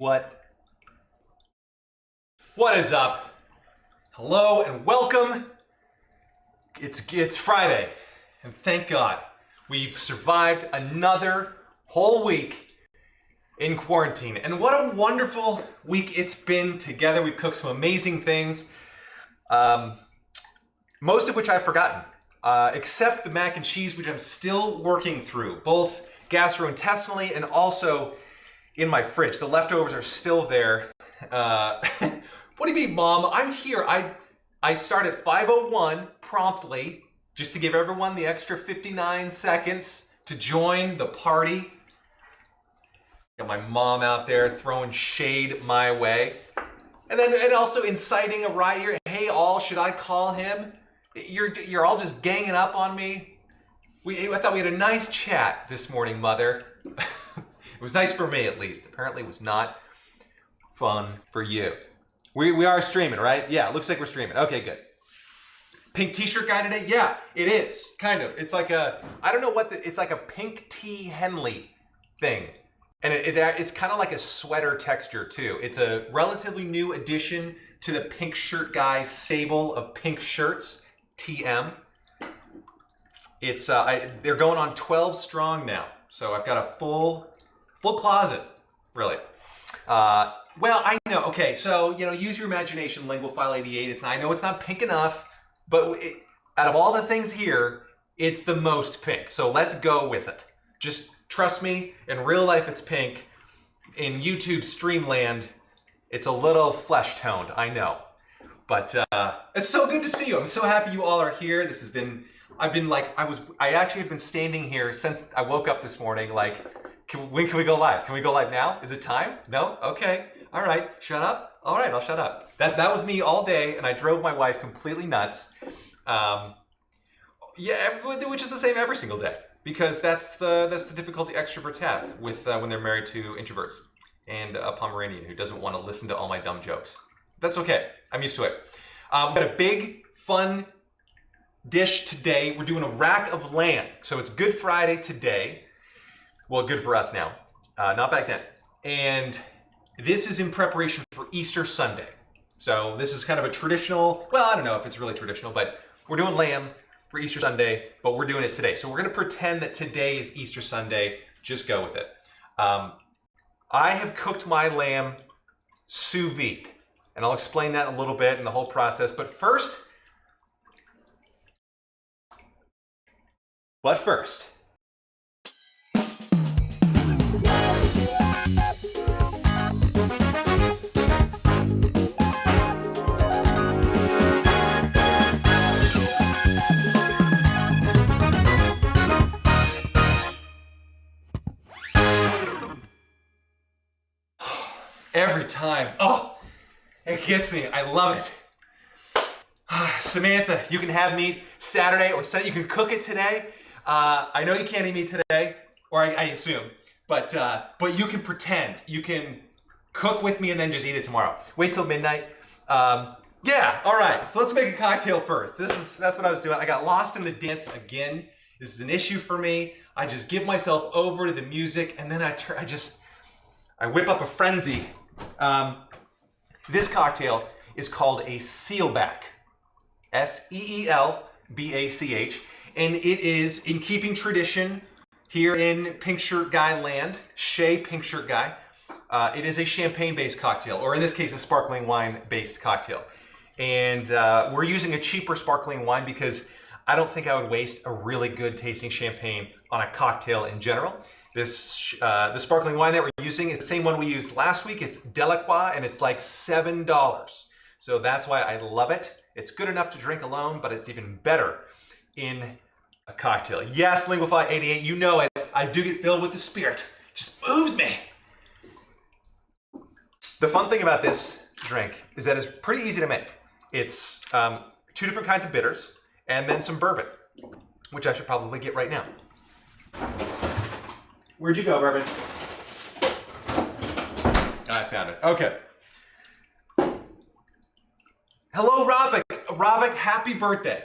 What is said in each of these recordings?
What is up? Hello and welcome. It's Friday, and thank God we've survived another whole week in quarantine. And what a wonderful week it's been together. We've cooked some amazing things, most of which I've forgotten, except the mac and cheese, which I'm still working through, both gastrointestinally and also in my fridge. The leftovers are still there. What do you mean, Mom? I'm here. I start at 5:01 promptly, just to give everyone the extra 59 seconds to join the party. Got my mom out there throwing shade my way. And also inciting a riot here. Hey all, should I call him? You're all just ganging up on me. I thought we had a nice chat this morning, Mother. It was nice for me, at least. Apparently it was not fun for you. We are streaming, right? Yeah, it looks like we're streaming. Okay, good. Pink t-shirt guy today? Yeah, it is, kind of. It's like I don't know what it's like a pink T. Henley thing. And it's kind of like a sweater texture too. It's a relatively new addition to the Pink Shirt Guy stable of pink shirts, TM. It's they're going on 12 strong now. So I've got a full closet, really. Well, I know. Okay, so use your imagination, Linguophile 88. I know it's not pink enough, but out of all the things here, it's the most pink. So let's go with it. Just trust me. In real life, it's pink. In YouTube Streamland, it's a little flesh toned. I know, but it's so good to see you. I'm so happy you all are here. This has been. I actually have been standing here since I woke up this morning. Like, when can we go live? Can we go live now? Is it time? No? Okay. All right. Shut up. All right. I'll shut up. That was me all day, and I drove my wife completely nuts. Yeah, which is the same every single day, because that's the difficulty extroverts have with when they're married to introverts and a Pomeranian who doesn't want to listen to all my dumb jokes. That's okay. I'm used to it. We've got a big, fun dish today. We're doing a rack of lamb. So it's Good Friday today. Well, good for us now, not back then. And this is in preparation for Easter Sunday. So this is kind of a traditional, well, I don't know if it's really traditional, but we're doing lamb for Easter Sunday, but we're doing it today. So we're gonna pretend that today is Easter Sunday. Just go with it. I have cooked my lamb sous vide, and I'll explain that in a little bit and the whole process. But first, every time. Oh, it gets me. I love it. Samantha, you can have meat Saturday or Sunday. You can cook it today. I know you can't eat meat today, or I assume, but you can pretend. You can cook with me and then just eat it tomorrow. Wait till midnight. Yeah, all right. So let's make a cocktail first. That's what I was doing. I got lost in the dance again. This is an issue for me. I just give myself over to the music, and then I whip up a frenzy. This cocktail is called a sealback, SEELBACH, and it is in keeping tradition here in Pink Shirt Guy land, Shea Pink Shirt Guy. It is a champagne-based cocktail, or in this case, a sparkling wine-based cocktail. And we're using a cheaper sparkling wine because I don't think I would waste a really good tasting champagne on a cocktail in general. The sparkling wine that we're using is the same one we used last week. It's Delacroix, and it's like $7. So that's why I love it. It's good enough to drink alone, but it's even better in a cocktail. Yes, Linguophile 88, you know it. I do get filled with the spirit. It just moves me. The fun thing about this drink is that it's pretty easy to make. It's 2 different kinds of bitters and then some bourbon, which I should probably get right now. Where'd you go, bourbon? I found it. Okay. Hello, Ravik. Ravik, happy birthday.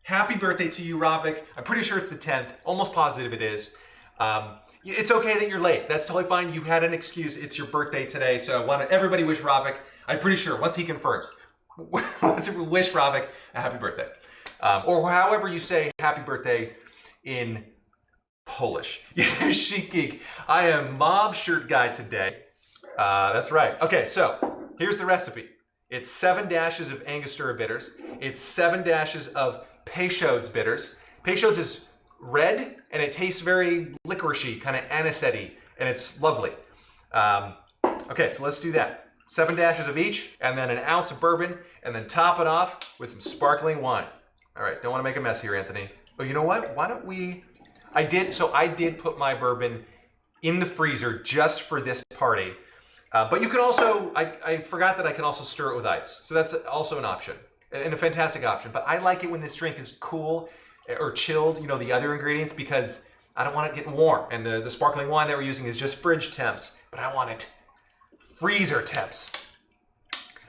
Happy birthday to you, Ravik. I'm pretty sure it's the 10th. Almost positive it is. It's okay that you're late. That's totally fine. You had an excuse. It's your birthday today, so I want everybody wish Ravik. I'm pretty sure once he confirms, let's wish Ravik a happy birthday, or however you say happy birthday in Polish. Chic Geek. I am Mauve Shirt Guy today. That's right. Okay, so here's the recipe. It's 7 dashes of Angostura bitters. It's 7 dashes of Peychaud's bitters. Peychaud's is red, and it tastes very licoricey, kind of anisette-y, and it's lovely. Okay, so let's do that. 7 dashes of each, and then an ounce of bourbon, and then top it off with some sparkling wine. All right, don't want to make a mess here, Anthony. Oh, you know what? Why don't we... I did put my bourbon in the freezer just for this party. But you can also, I forgot that I can also stir it with ice. So that's also an option, and a fantastic option. But I like it when this drink is cool or chilled, you know, the other ingredients, because I don't want it getting warm. And the sparkling wine that we're using is just fridge temps, but I want it freezer temps.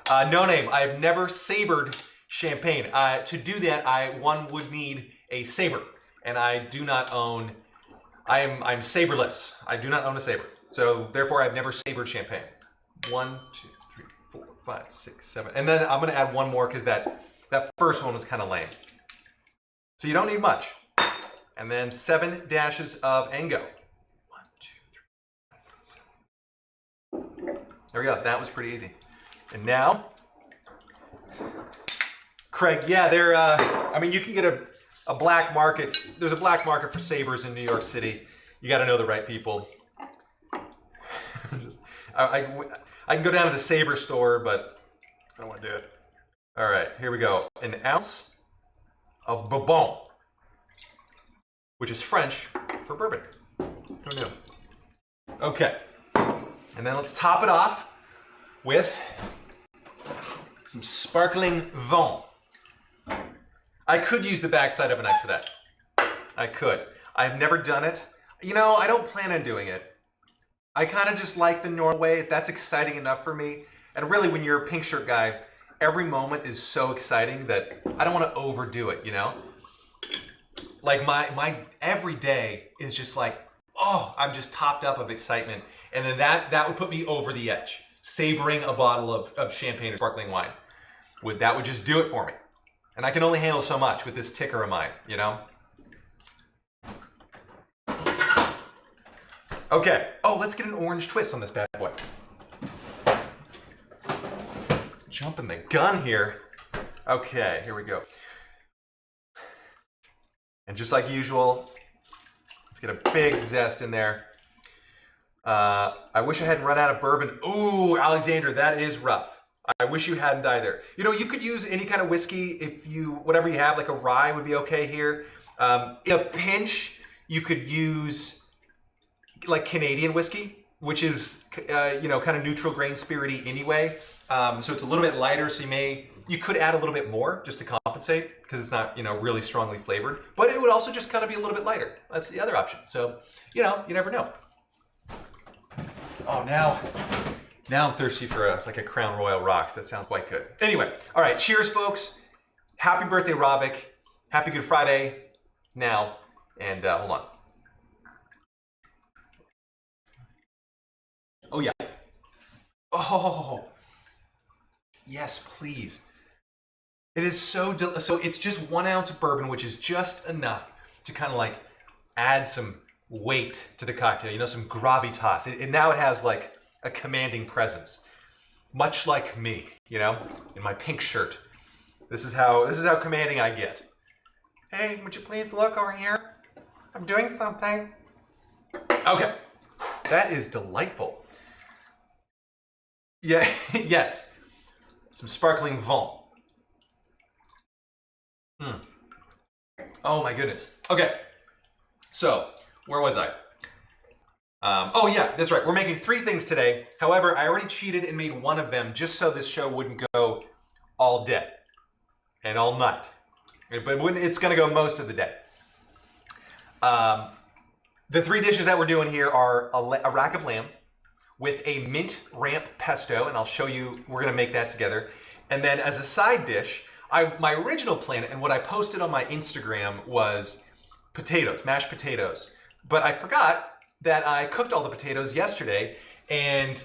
No name, I've never sabered champagne. To do that, one would need a saber. And I do not own, I'm saberless. I do not own a saber. So therefore I've never sabered champagne. 1, 2, 3, 4, 5, 6, 7. And then I'm gonna add one more because that first one was kind of lame. So you don't need much. And then 7 dashes of Ango. 1, 2, 3, 5, 6, 7. There we go, that was pretty easy. And now, Craig, yeah, I mean, you can get a black market. There's a black market for sabers in New York City. You got to know the right people. I can go down to the saber store, but I don't want to do it. All right, here we go. An ounce of bourbon, which is French for bourbon. Who knew? Okay, and then let's top it off with some sparkling vin. I could use the backside of a knife for that. I could. I've never done it. You know, I don't plan on doing it. I kind of just like the normal way. That's exciting enough for me. And really, when you're a pink shirt guy, every moment is so exciting that I don't want to overdo it, you know? Like my every day is just like, oh, I'm just topped up of excitement. And then that would put me over the edge. Savoring a bottle of champagne or sparkling wine. That would just do it for me. And I can only handle so much with this ticker of mine, you know? Okay. Oh, let's get an orange twist on this bad boy. Jumping the gun here. Okay, here we go. And just like usual, let's get a big zest in there. I wish I hadn't run out of bourbon. Ooh, Alexander, that is rough. I wish you hadn't either. You know, you could use any kind of whiskey if whatever you have, like a rye would be okay here. In a pinch, you could use like Canadian whiskey, which is, you know, kind of neutral grain spirity anyway. So it's a little bit lighter, so you could add a little bit more just to compensate because it's not, you know, really strongly flavored. But it would also just kind of be a little bit lighter. That's the other option. So, you know, you never know. Oh, now I'm thirsty for a Crown Royal Rocks. That sounds quite good. Anyway, all right, cheers, folks. Happy birthday, Ravik. Happy Good Friday now. And hold on. Oh, yeah. Oh, yes, please. It is so it's just 1 ounce of bourbon, which is just enough to kind of like add some weight to the cocktail, you know, some gravitas. And now it has like a commanding presence, much like me, you know, in my pink shirt. This is how commanding I get. Hey, would you please look over here? I'm doing something. Okay, that is delightful. Yeah, yes, some sparkling vin. Oh my goodness. Okay, so where was I? Oh yeah, that's right. We're making 3 things today. However, I already cheated and made one of them just so this show wouldn't go all day and all night. But it's going to go most of the day. The 3 dishes that we're doing here are a rack of lamb with a mint ramp pesto, and I'll show you, we're going to make that together. And then as a side dish, my original plan and what I posted on my Instagram was potatoes, mashed potatoes. But I forgot that I cooked all the potatoes yesterday, and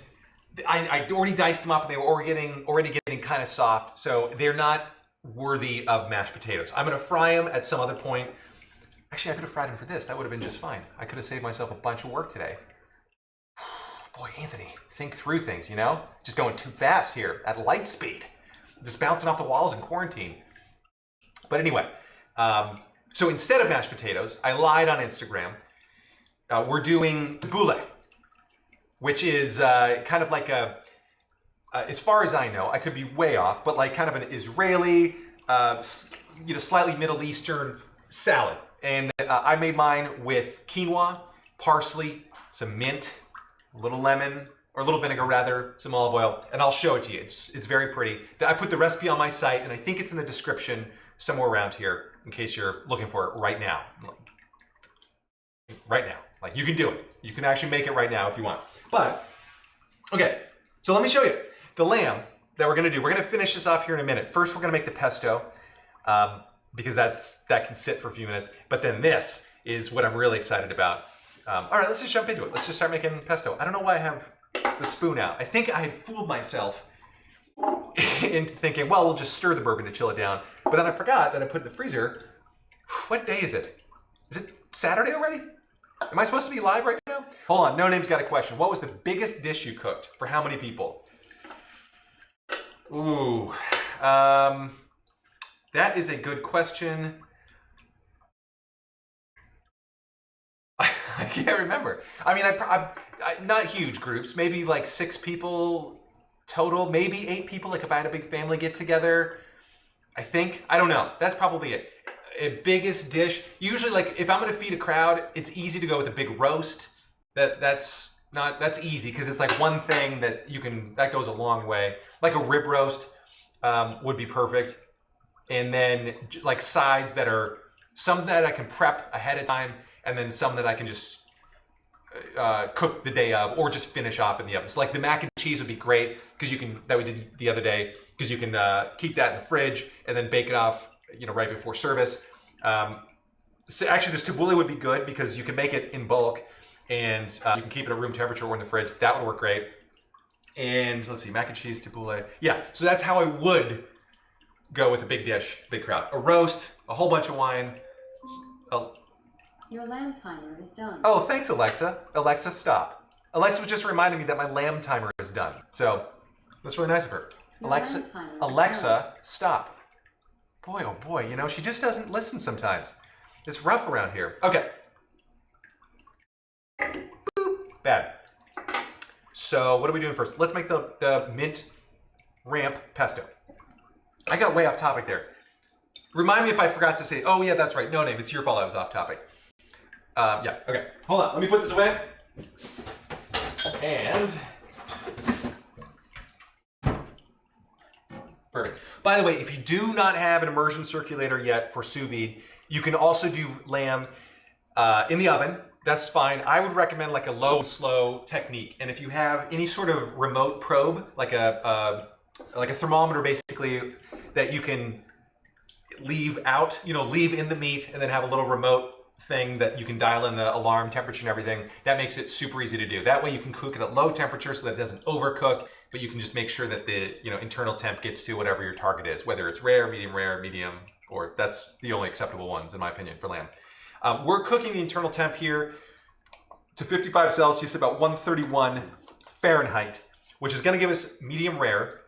I already diced them up, and they were already getting kind of soft, so they're not worthy of mashed potatoes. I'm gonna fry them at some other point. Actually, I could have fried them for this. That would have been just fine. I could have saved myself a bunch of work today. Boy, Anthony, think through things, you know? Just going too fast here at light speed. Just bouncing off the walls in quarantine. But anyway, so instead of mashed potatoes, I lied on Instagram. We're doing tabbouleh, which is kind of like a, as far as I know, I could be way off, but like kind of an Israeli, slightly Middle Eastern salad. And I made mine with quinoa, parsley, some mint, a little lemon, or a little vinegar rather, some olive oil, and I'll show it to you. It's very pretty. I put the recipe on my site, and I think it's in the description somewhere around here, in case you're looking for it right now. Right now. Like, you can do it. You can actually make it right now if you want. But, okay, so let me show you. The lamb that we're gonna do, we're gonna finish this off here in a minute. First, we're gonna make the pesto, because that can sit for a few minutes. But then this is what I'm really excited about. All right, let's just jump into it. Let's just start making pesto. I don't know why I have the spoon out. I think I had fooled myself into thinking, well, we'll just stir the bourbon to chill it down. But then I forgot that I put it in the freezer. What day is it? Is it Saturday already? Am I supposed to be live right now? Hold on, No Name's got a question. What was the biggest dish you cooked? For how many people? Ooh, that is a good question. I can't remember. I mean, I not huge groups, maybe like 6 people total, maybe 8 people, like if I had a big family get together, I think. I don't know. That's probably it. A biggest dish. Usually, like if I'm gonna feed a crowd, it's easy to go with a big roast. That's easy because it's like one thing that goes a long way. Like a rib roast would be perfect. And then like sides that are some that I can prep ahead of time, and then some that I can just cook the day of, or just finish off in the oven. So like the mac and cheese would be great because that we did the other day, because you can keep that in the fridge and then bake it off, right before service. So actually, this tabbouleh would be good because you can make it in bulk, and you can keep it at room temperature or in the fridge. That would work great. And let's see, mac and cheese, tabbouleh. Yeah, so that's how I would go with a big dish, big crowd. A roast, a whole bunch of wine. Your lamb timer is done. Oh, thanks, Alexa. Alexa, stop. Alexa was just reminding me that my lamb timer is done. So that's really nice of her. Alexa, stop. Boy, oh boy, she just doesn't listen sometimes. It's rough around here. Okay. Boop. Bad. So what are we doing first? Let's make the mint ramp pesto. I got way off topic there. Remind me if I forgot to say, oh yeah, that's right. No Name, it's your fault I was off topic. Yeah, okay. Hold on, let me put this away. And perfect. By the way, if you do not have an immersion circulator yet for sous vide, you can also do lamb in the oven. That's fine. I would recommend like a low and slow technique. And if you have any sort of remote probe, like a thermometer basically, that you can leave out, leave in the meat, and then have a little remote thing that you can dial in the alarm temperature and everything. That makes it super easy to do. That way you can cook it at low temperature so that it doesn't overcook, but you can just make sure that the internal temp gets to whatever your target is, whether it's rare, medium, or that's the only acceptable ones in my opinion for lamb. We're cooking the internal temp here to 55 Celsius, about 131 Fahrenheit, which is going to give us medium rare.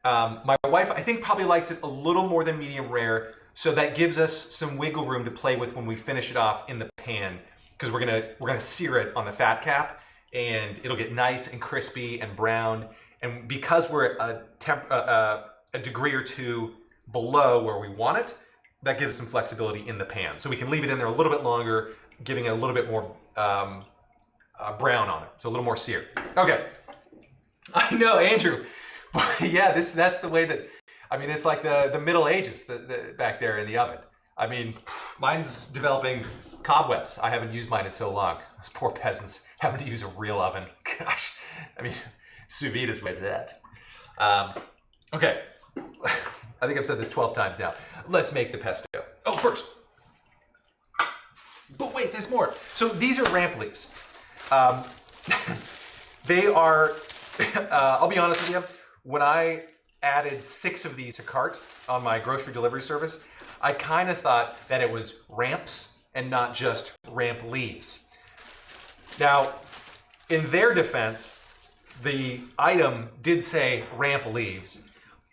My wife, I think, probably likes it a little more than medium rare, so that gives us some wiggle room to play with when we finish it off in the pan, because we're gonna sear it on the fat cap, and it'll get nice and crispy and brown. And because we're a degree or two below where we want it, that gives some flexibility in the pan. So we can leave it in there a little bit longer, giving it a little bit more brown on it, so a little more seared. Okay, I know, Andrew. Yeah, that's the way that, it's like the Middle Ages back there in the oven. Mine's developing cobwebs. I haven't used mine in so long. Those poor peasants having to use a real oven. Gosh, sous vide is where it's at. Okay, I think I've said this 12 times now. Let's make the pesto. Oh, first. But wait, there's more. So these are ramp leaves. They are, I'll be honest with you, when I added 6 of these to cart on my grocery delivery service, I kind of thought that it was ramps and not just ramp leaves. Now, in their defense, the item did say ramp leaves,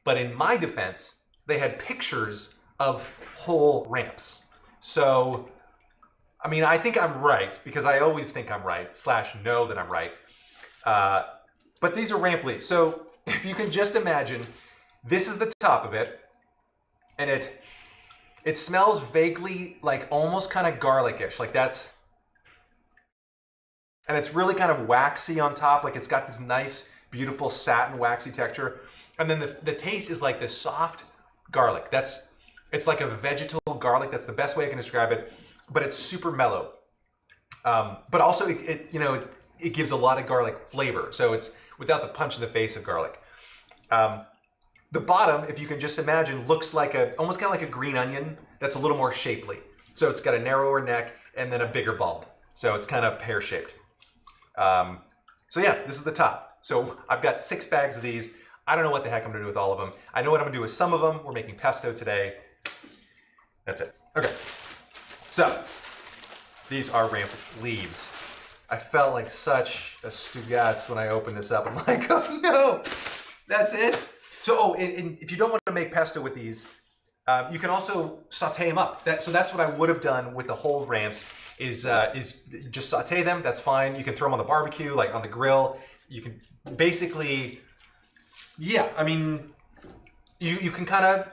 but in my defense, they had pictures of whole ramps. So, I mean, I think I'm right, because I always think I'm right, / know that I'm right. But these are ramp leaves. So if you can just imagine, this is the top of it, and it smells vaguely like almost kind of garlic-ish, like that's, and it's really kind of waxy on top, like it's got this nice, beautiful satin waxy texture. And then the taste is like this soft garlic. It's like a vegetal garlic. That's the best way I can describe it, but it's super mellow. But also it gives a lot of garlic flavor. So it's without the punch in the face of garlic. The bottom, if you can just imagine, looks like almost kind of like a green onion that's a little more shapely. So it's got a narrower neck and then a bigger bulb. So it's kind of pear-shaped. So yeah, this is the top. So I've got 6 bags of these. I don't know what the heck I'm gonna do with all of them. I know what I'm gonna do with some of them. We're making pesto today. That's it. Okay. So these are ramp leaves. I felt like such a Stugatz when I opened this up. I'm like, oh no, that's it. So, and if you don't want to make pesto with these, you can also saute them up. So that's what I would have done with the whole ramps is just saute them. That's fine. You can throw them on the barbecue, like on the grill. You can basically, yeah, I mean, you can kind of,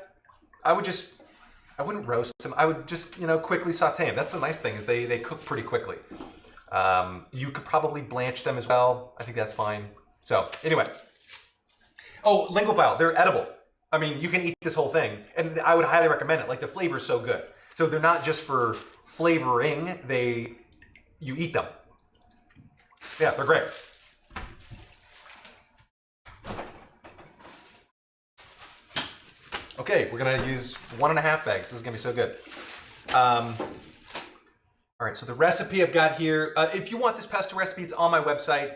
I wouldn't roast them. I would just, quickly saute them. That's the nice thing is they cook pretty quickly. You could probably blanch them as well. I think that's fine. So anyway. Oh, linguophile, they're edible. I mean, you can eat this whole thing, and I would highly recommend it. Like, the flavor is so good. So they're not just for flavoring, you eat them. Yeah, they're great. Okay, we're gonna use 1.5 bags. This is gonna be so good. All right, so the recipe I've got here, if you want this pesto recipe, it's on my website.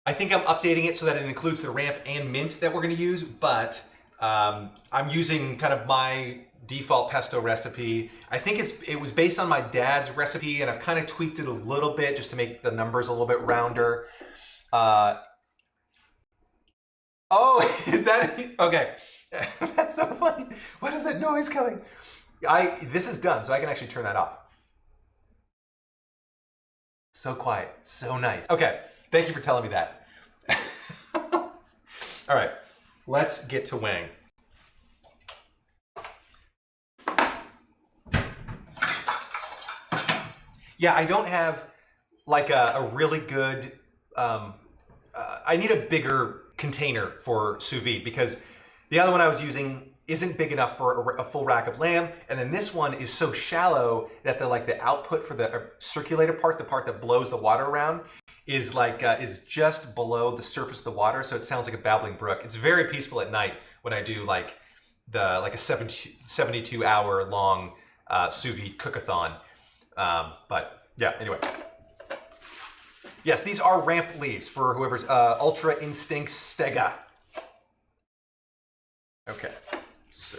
I think I'm updating it so that it includes the ramp and mint that we're gonna use, but I'm using kind of my default pesto recipe. I think it was based on my dad's recipe, and I've kind of tweaked it a little bit just to make the numbers a little bit rounder. Oh, is that, okay. That's so funny. What is that noise coming? This is done, so I can actually turn that off. So quiet, so nice. Okay, thank you for telling me that. All right, let's get to weighing. Yeah, I don't have like a really good, I need a bigger container for sous vide because the other one I was using isn't big enough for a full rack of lamb, and then this one is so shallow that the output for the circulator part, the part that blows the water around, is is just below the surface of the water, so it sounds like a babbling brook. It's very peaceful at night when I do like a 72-hour long sous vide cookathon. But yeah, anyway. Yes, these are ramp leaves for whoever's Ultra Instinct Stega. Okay, so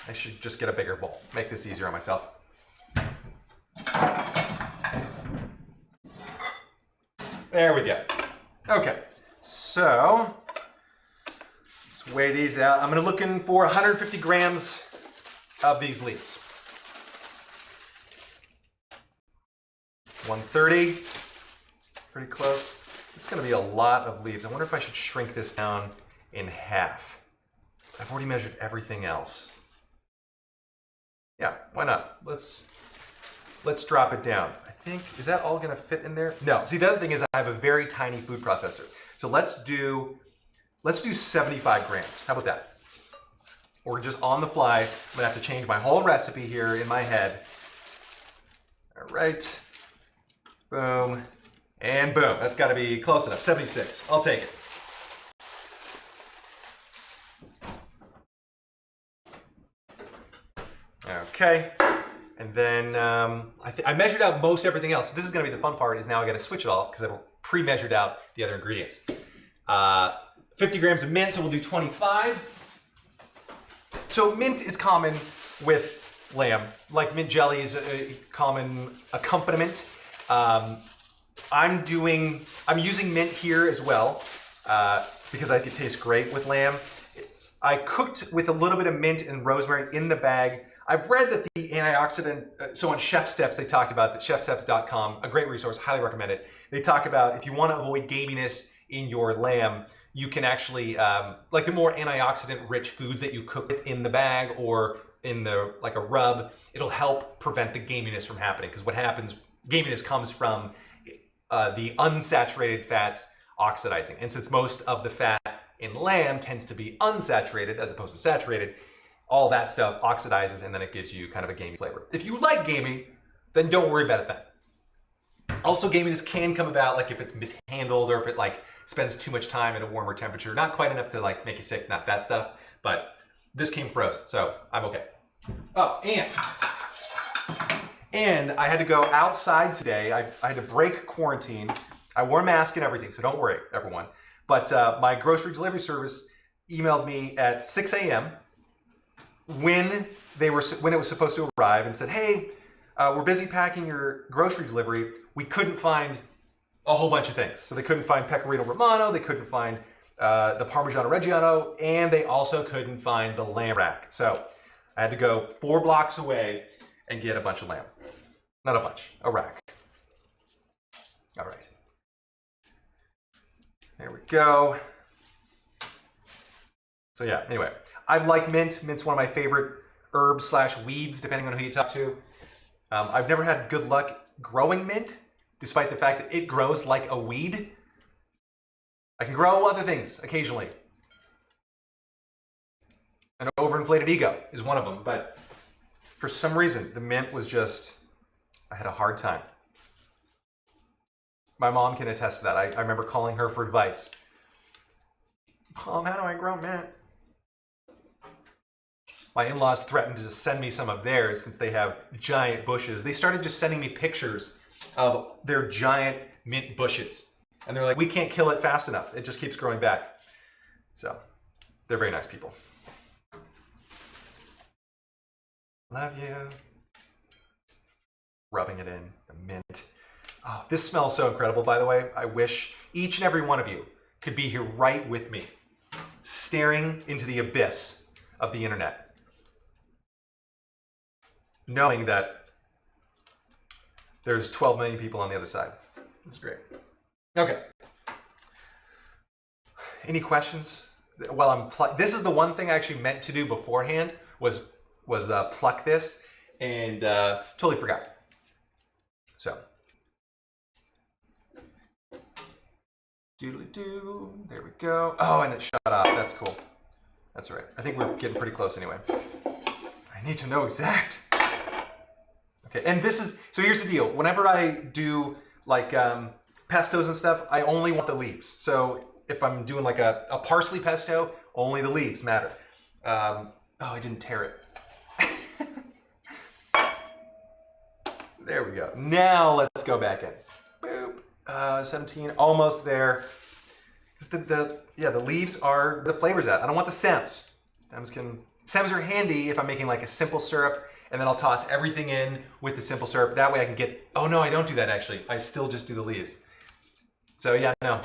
I should just get a bigger bowl. Make this easier on myself. There we go. Okay, so let's weigh these out. I'm looking for 150 grams of these leaves. 130, pretty close. It's gonna be a lot of leaves. I wonder if I should shrink this down in half. I've already measured everything else. Yeah, why not? Let's drop it down. I think, is that all gonna fit in there? No, see the other thing is I have a very tiny food processor. So let's do 75 grams. How about that? Or just on the fly, I'm gonna have to change my whole recipe here in my head. All right, boom, and boom. That's gotta be close enough, 76, I'll take it. Okay, And then I measured out most everything else. So this is gonna be the fun part, is now I gotta switch it off because I've pre-measured out the other ingredients. 50 grams of mint, so we'll do 25. So mint is common with lamb. Like mint jelly is a common accompaniment. I'm using mint here as well because I think it tastes great with lamb. I cooked with a little bit of mint and rosemary in the bag. I've read that the antioxidant, so on Chef Steps, they talked about that, chefsteps.com, a great resource, highly recommend it. They talk about if you want to avoid gaminess in your lamb, you can actually, like the more antioxidant rich foods that you cook in the bag or in the, like a rub, it'll help prevent the gaminess from happening. Because what happens, gaminess comes from the unsaturated fats oxidizing. And since most of the fat in lamb tends to be unsaturated as opposed to saturated, all that stuff oxidizes and then it gives you kind of a gamey flavor. If you like gamey, then don't worry about a thing. Also, gaminess can come about like if it's mishandled or if it like spends too much time at a warmer temperature. Not quite enough to like make you sick, not that stuff, but this came frozen, so I'm okay. Oh, and I had to go outside today. I had to break quarantine. I wore a mask and everything, so don't worry, everyone. But my grocery delivery service emailed me at 6 a.m. when it was supposed to arrive and said, hey, we're busy packing your grocery delivery. We couldn't find a whole bunch of things. So they couldn't find Pecorino Romano, they couldn't find the Parmigiano Reggiano, and they also couldn't find the lamb rack. So I had to go 4 blocks away and get a bunch of lamb. Not a bunch, a rack. All right. There we go. So yeah, anyway, I like mint. Mint's one of my favorite herbs / weeds, depending on who you talk to. I've never had good luck growing mint, despite the fact that it grows like a weed. I can grow other things occasionally. An overinflated ego is one of them, but for some reason, the mint was just, I had a hard time. My mom can attest to that. I remember calling her for advice. Mom, how do I grow mint? My in-laws threatened to just send me some of theirs since they have giant bushes. They started just sending me pictures of their giant mint bushes. And they're like, we can't kill it fast enough. It just keeps growing back. So they're very nice people. Love you. Rubbing it in, the mint. Oh, this smells so incredible, by the way. I wish each and every one of you could be here right with me, staring into the abyss of the internet, knowing that there's 12 million people on the other side. That's great. Okay. Any questions? While this is the one thing I actually meant to do beforehand was pluck this, and totally forgot. So. Doodly-doo, there we go. Oh, and it shut off, that's cool. That's all right. I think we're getting pretty close anyway. I need to know exact. Okay, and this is, so here's the deal. Whenever I do like pestos and stuff, I only want the leaves. So if I'm doing like a parsley pesto, only the leaves matter. Oh, I didn't tear it. There we go. Now let's go back in. Boop. 17, almost there. The leaves are the flavors at. I don't want the stems. Stems are handy if I'm making like a simple syrup, and then I'll toss everything in with the simple syrup. That way I can get, oh no, I don't do that actually. I still just do the leaves. So yeah, no.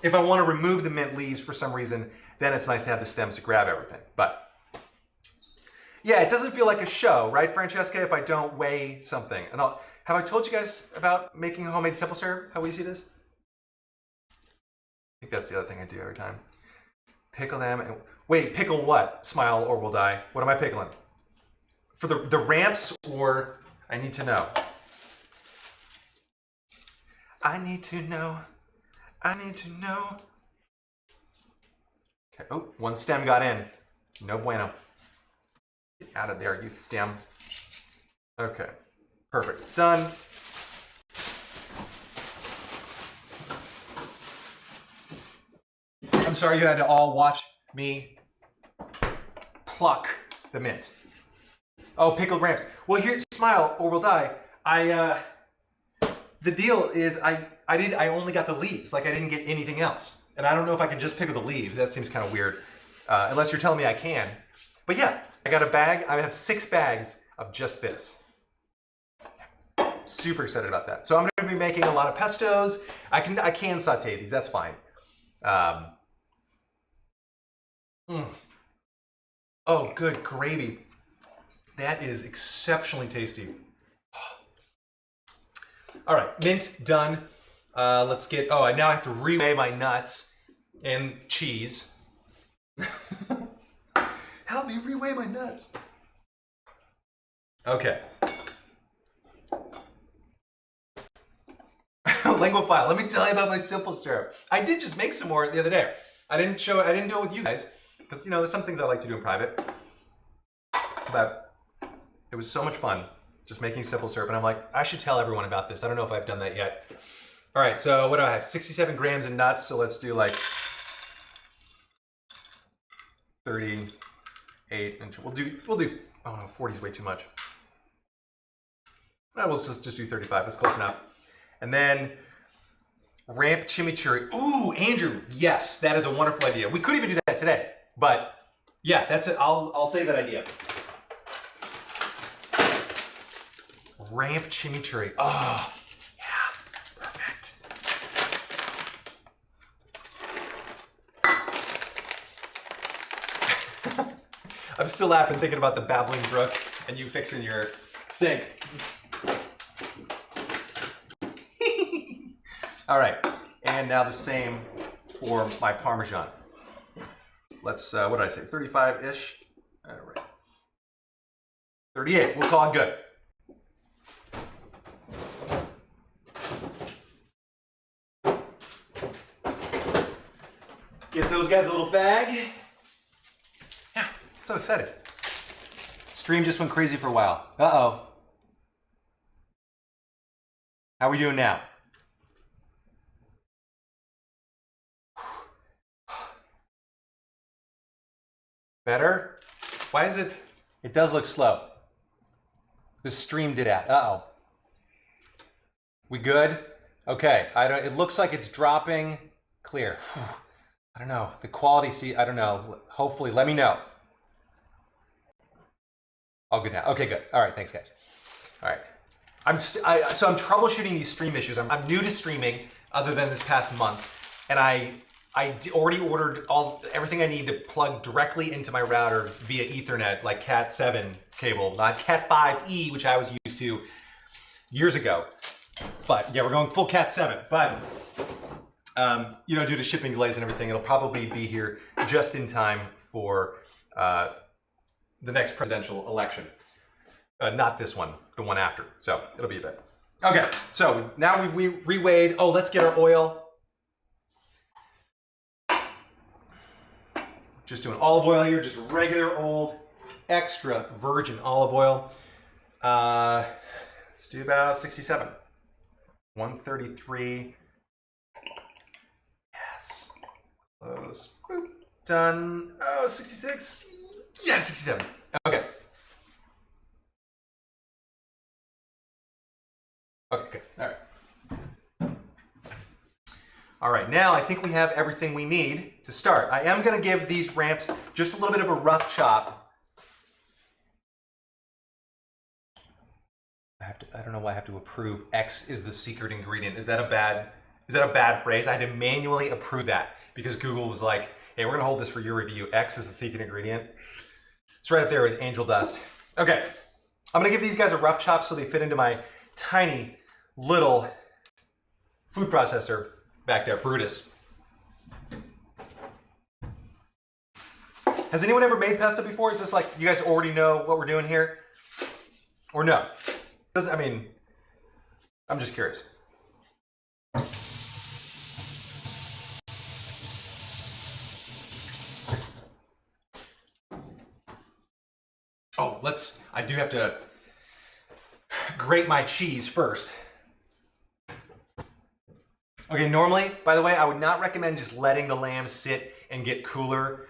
If I want to remove the mint leaves for some reason, then it's nice to have the stems to grab everything. But yeah, it doesn't feel like a show, right, Francesca, if I don't weigh something. And have I told you guys about making homemade simple syrup, how easy it is? I think that's the other thing I do every time. Pickle them, and wait, pickle what? Smile or we'll die. What am I pickling? For the ramps, or I need to know? I need to know. I need to know. Okay, oh, one stem got in. No bueno. Get out of there, you stem. Okay, perfect, done. I'm sorry you had to all watch me pluck the mint. Oh, pickled ramps. Well, here, smile or we'll die. The deal is I only got the leaves. Like I didn't get anything else. And I don't know if I can just pickle the leaves. That seems kind of weird. Unless you're telling me I can. But yeah, I got a bag. I have 6 bags of just this. Super excited about that. So I'm going to be making a lot of pestos. I can saute these. That's fine. Oh, good gravy. That is exceptionally tasty. All right, mint done. Let's get, now I have to reweigh my nuts and cheese. Help me reweigh my nuts. Okay. Linguophile, let me tell you about my simple syrup. I did just make some more the other day. I didn't do it with you guys because, you know, there's some things I like to do in private. But it was so much fun just making simple syrup. And I'm like, I should tell everyone about this. I don't know if I've done that yet. All right, so what do I have? 67 grams of nuts. So let's do like 38. And we'll do, oh no, 40 is way too much. We'll just do 35. That's close enough. And then ramp chimichurri. Ooh, Andrew, yes, that is a wonderful idea. We could even do that today, but yeah, that's it. I'll save that idea. Ramp chimichurri. Oh, yeah, perfect. I'm still laughing thinking about the babbling brook and you fixing your sink. All right, and now the same for my Parmesan. Let's, what did I say, 35-ish? All right. 38, we'll call it good. Give those guys a little bag. Yeah, so excited. Stream just went crazy for a while. Uh-oh. How are we doing now? Better? Why is it? It does look slow. The stream did that. Uh-oh. We good? Okay. It looks like it's dropping. Clear. I don't know. The quality, I don't know. Hopefully, let me know. All good now. Okay, good. All right, thanks, guys. All right. So I'm troubleshooting these stream issues. I'm new to streaming, other than this past month, and I already ordered everything I need to plug directly into my router via Ethernet, like Cat 7 cable, not Cat 5e, which I was used to years ago. But yeah, we're going full Cat 7. But you know, due to shipping delays and everything, it'll probably be here just in time for the next presidential election. Not this one, the one after. So it'll be a bit. Okay, so now we've reweighed. Oh, let's get our oil. Just doing olive oil here, just regular old extra virgin olive oil. Let's do about 67. 133. Yes. Close. Boop. Done. Oh, 66. Yeah, 67. Okay. Okay, good. All right. All right, now I think we have everything we need to start. I am going to give these ramps just a little bit of a rough chop. I don't know why I have to approve X is the secret ingredient. Is that a bad phrase? I had to manually approve that because Google was like, hey, we're going to hold this for your review. X is the secret ingredient. It's right up there with angel dust. Okay, I'm going to give these guys a rough chop so they fit into my tiny little food processor back there, Brutus. Has anyone ever made pesto before? Is this like, you guys already know what we're doing here? Or no? I mean, I'm just curious. Oh, I do have to grate my cheese first. Okay, normally, by the way, I would not recommend just letting the lamb sit and get cooler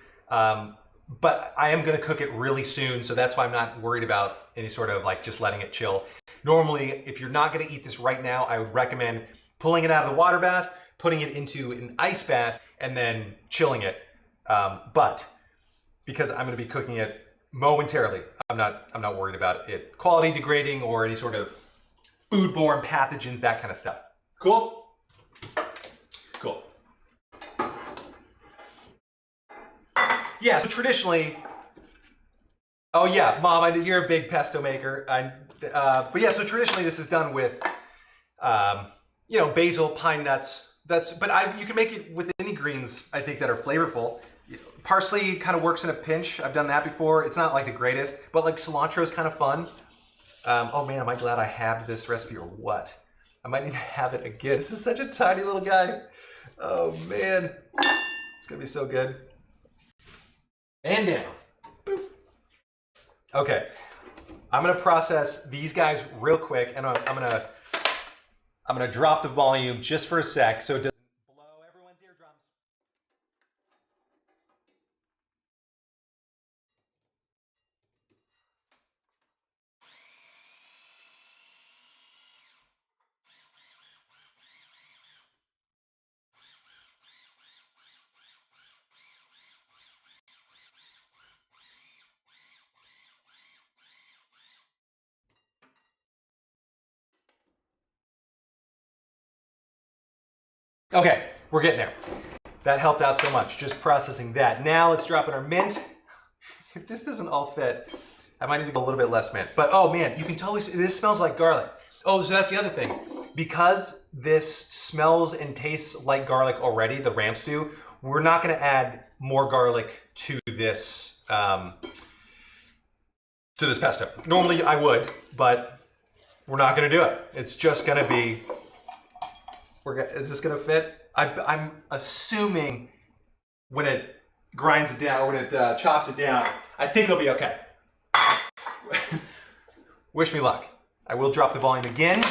But I am gonna cook it really soon, so that's why I'm not worried about any sort of like just letting it chill. Normally, if you're not gonna eat this right now, I would recommend pulling it out of the water bath, putting it into an ice bath, and then chilling it. But because I'm gonna be cooking it momentarily, I'm not worried about it quality degrading or any sort of foodborne pathogens, that kind of stuff. Cool? Cool. Yeah, so traditionally, oh yeah, Mom, you're a big pesto maker. But yeah, so traditionally this is done with, you know, basil, pine nuts. You can make it with any greens, I think, that are flavorful. Parsley kind of works in a pinch. I've done that before. It's not like the greatest, but like cilantro is kind of fun. Oh man, am I glad I have this recipe or what? I might need to have it again. This is such a tiny little guy. Oh man, it's gonna be so good. And down. Boop. Okay, I'm gonna process these guys real quick, and I'm gonna drop the volume just for a sec so it doesn't blow everyone's eardrums. Okay, we're getting there. That helped out so much, just processing that. Now let's drop in our mint. If this doesn't all fit, I might need to go a little bit less mint. But oh man, you can totally see, this smells like garlic. Oh, so that's the other thing. Because this smells and tastes like garlic already, the ram stew, we're not gonna add more garlic to this pesto. Normally I would, but we're not gonna do it. It's just gonna be, is this gonna fit? I'm assuming when it grinds it down, or when it chops it down, I think it'll be okay. Wish me luck. I will drop the volume again,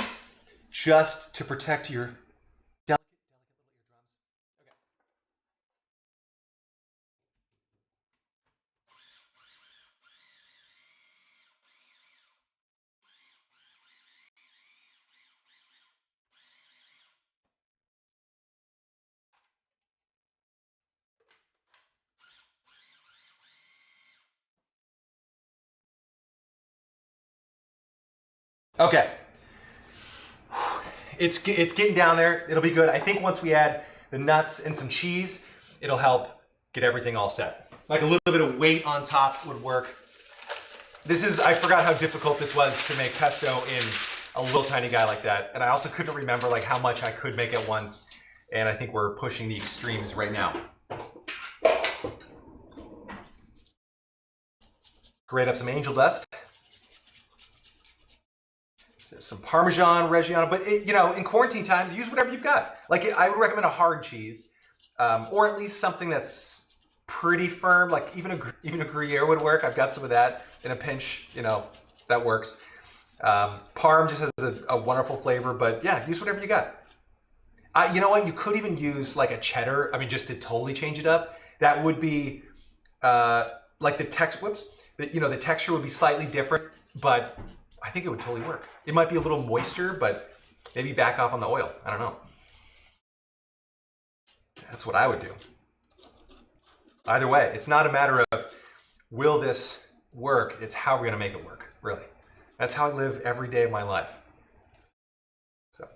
just to protect your delicate little eardrums. Okay. It's getting down there. It'll be good. I think once we add the nuts and some cheese, it'll help get everything all set. Like a little bit of weight on top would work. I forgot how difficult this was to make pesto in a little tiny guy like that. And I also couldn't remember like how much I could make at once. And I think we're pushing the extremes right now. Grate up some angel dust. Some Parmesan, Reggiano, but you know, in quarantine times, use whatever you've got. Like I would recommend a hard cheese, or at least something that's pretty firm. Like even a Gruyere would work. I've got some of that in a pinch. You know, that works. Parm just has a wonderful flavor, but yeah, use whatever you got. You know what? You could even use like a cheddar. I mean, just to totally change it up. That would be like the the texture would be slightly different, but I think it would totally work. It might be a little moister, but maybe back off on the oil. I don't know. That's what I would do. Either way, it's not a matter of will this work, it's how we're gonna make it work, really. That's how I live every day of my life. So.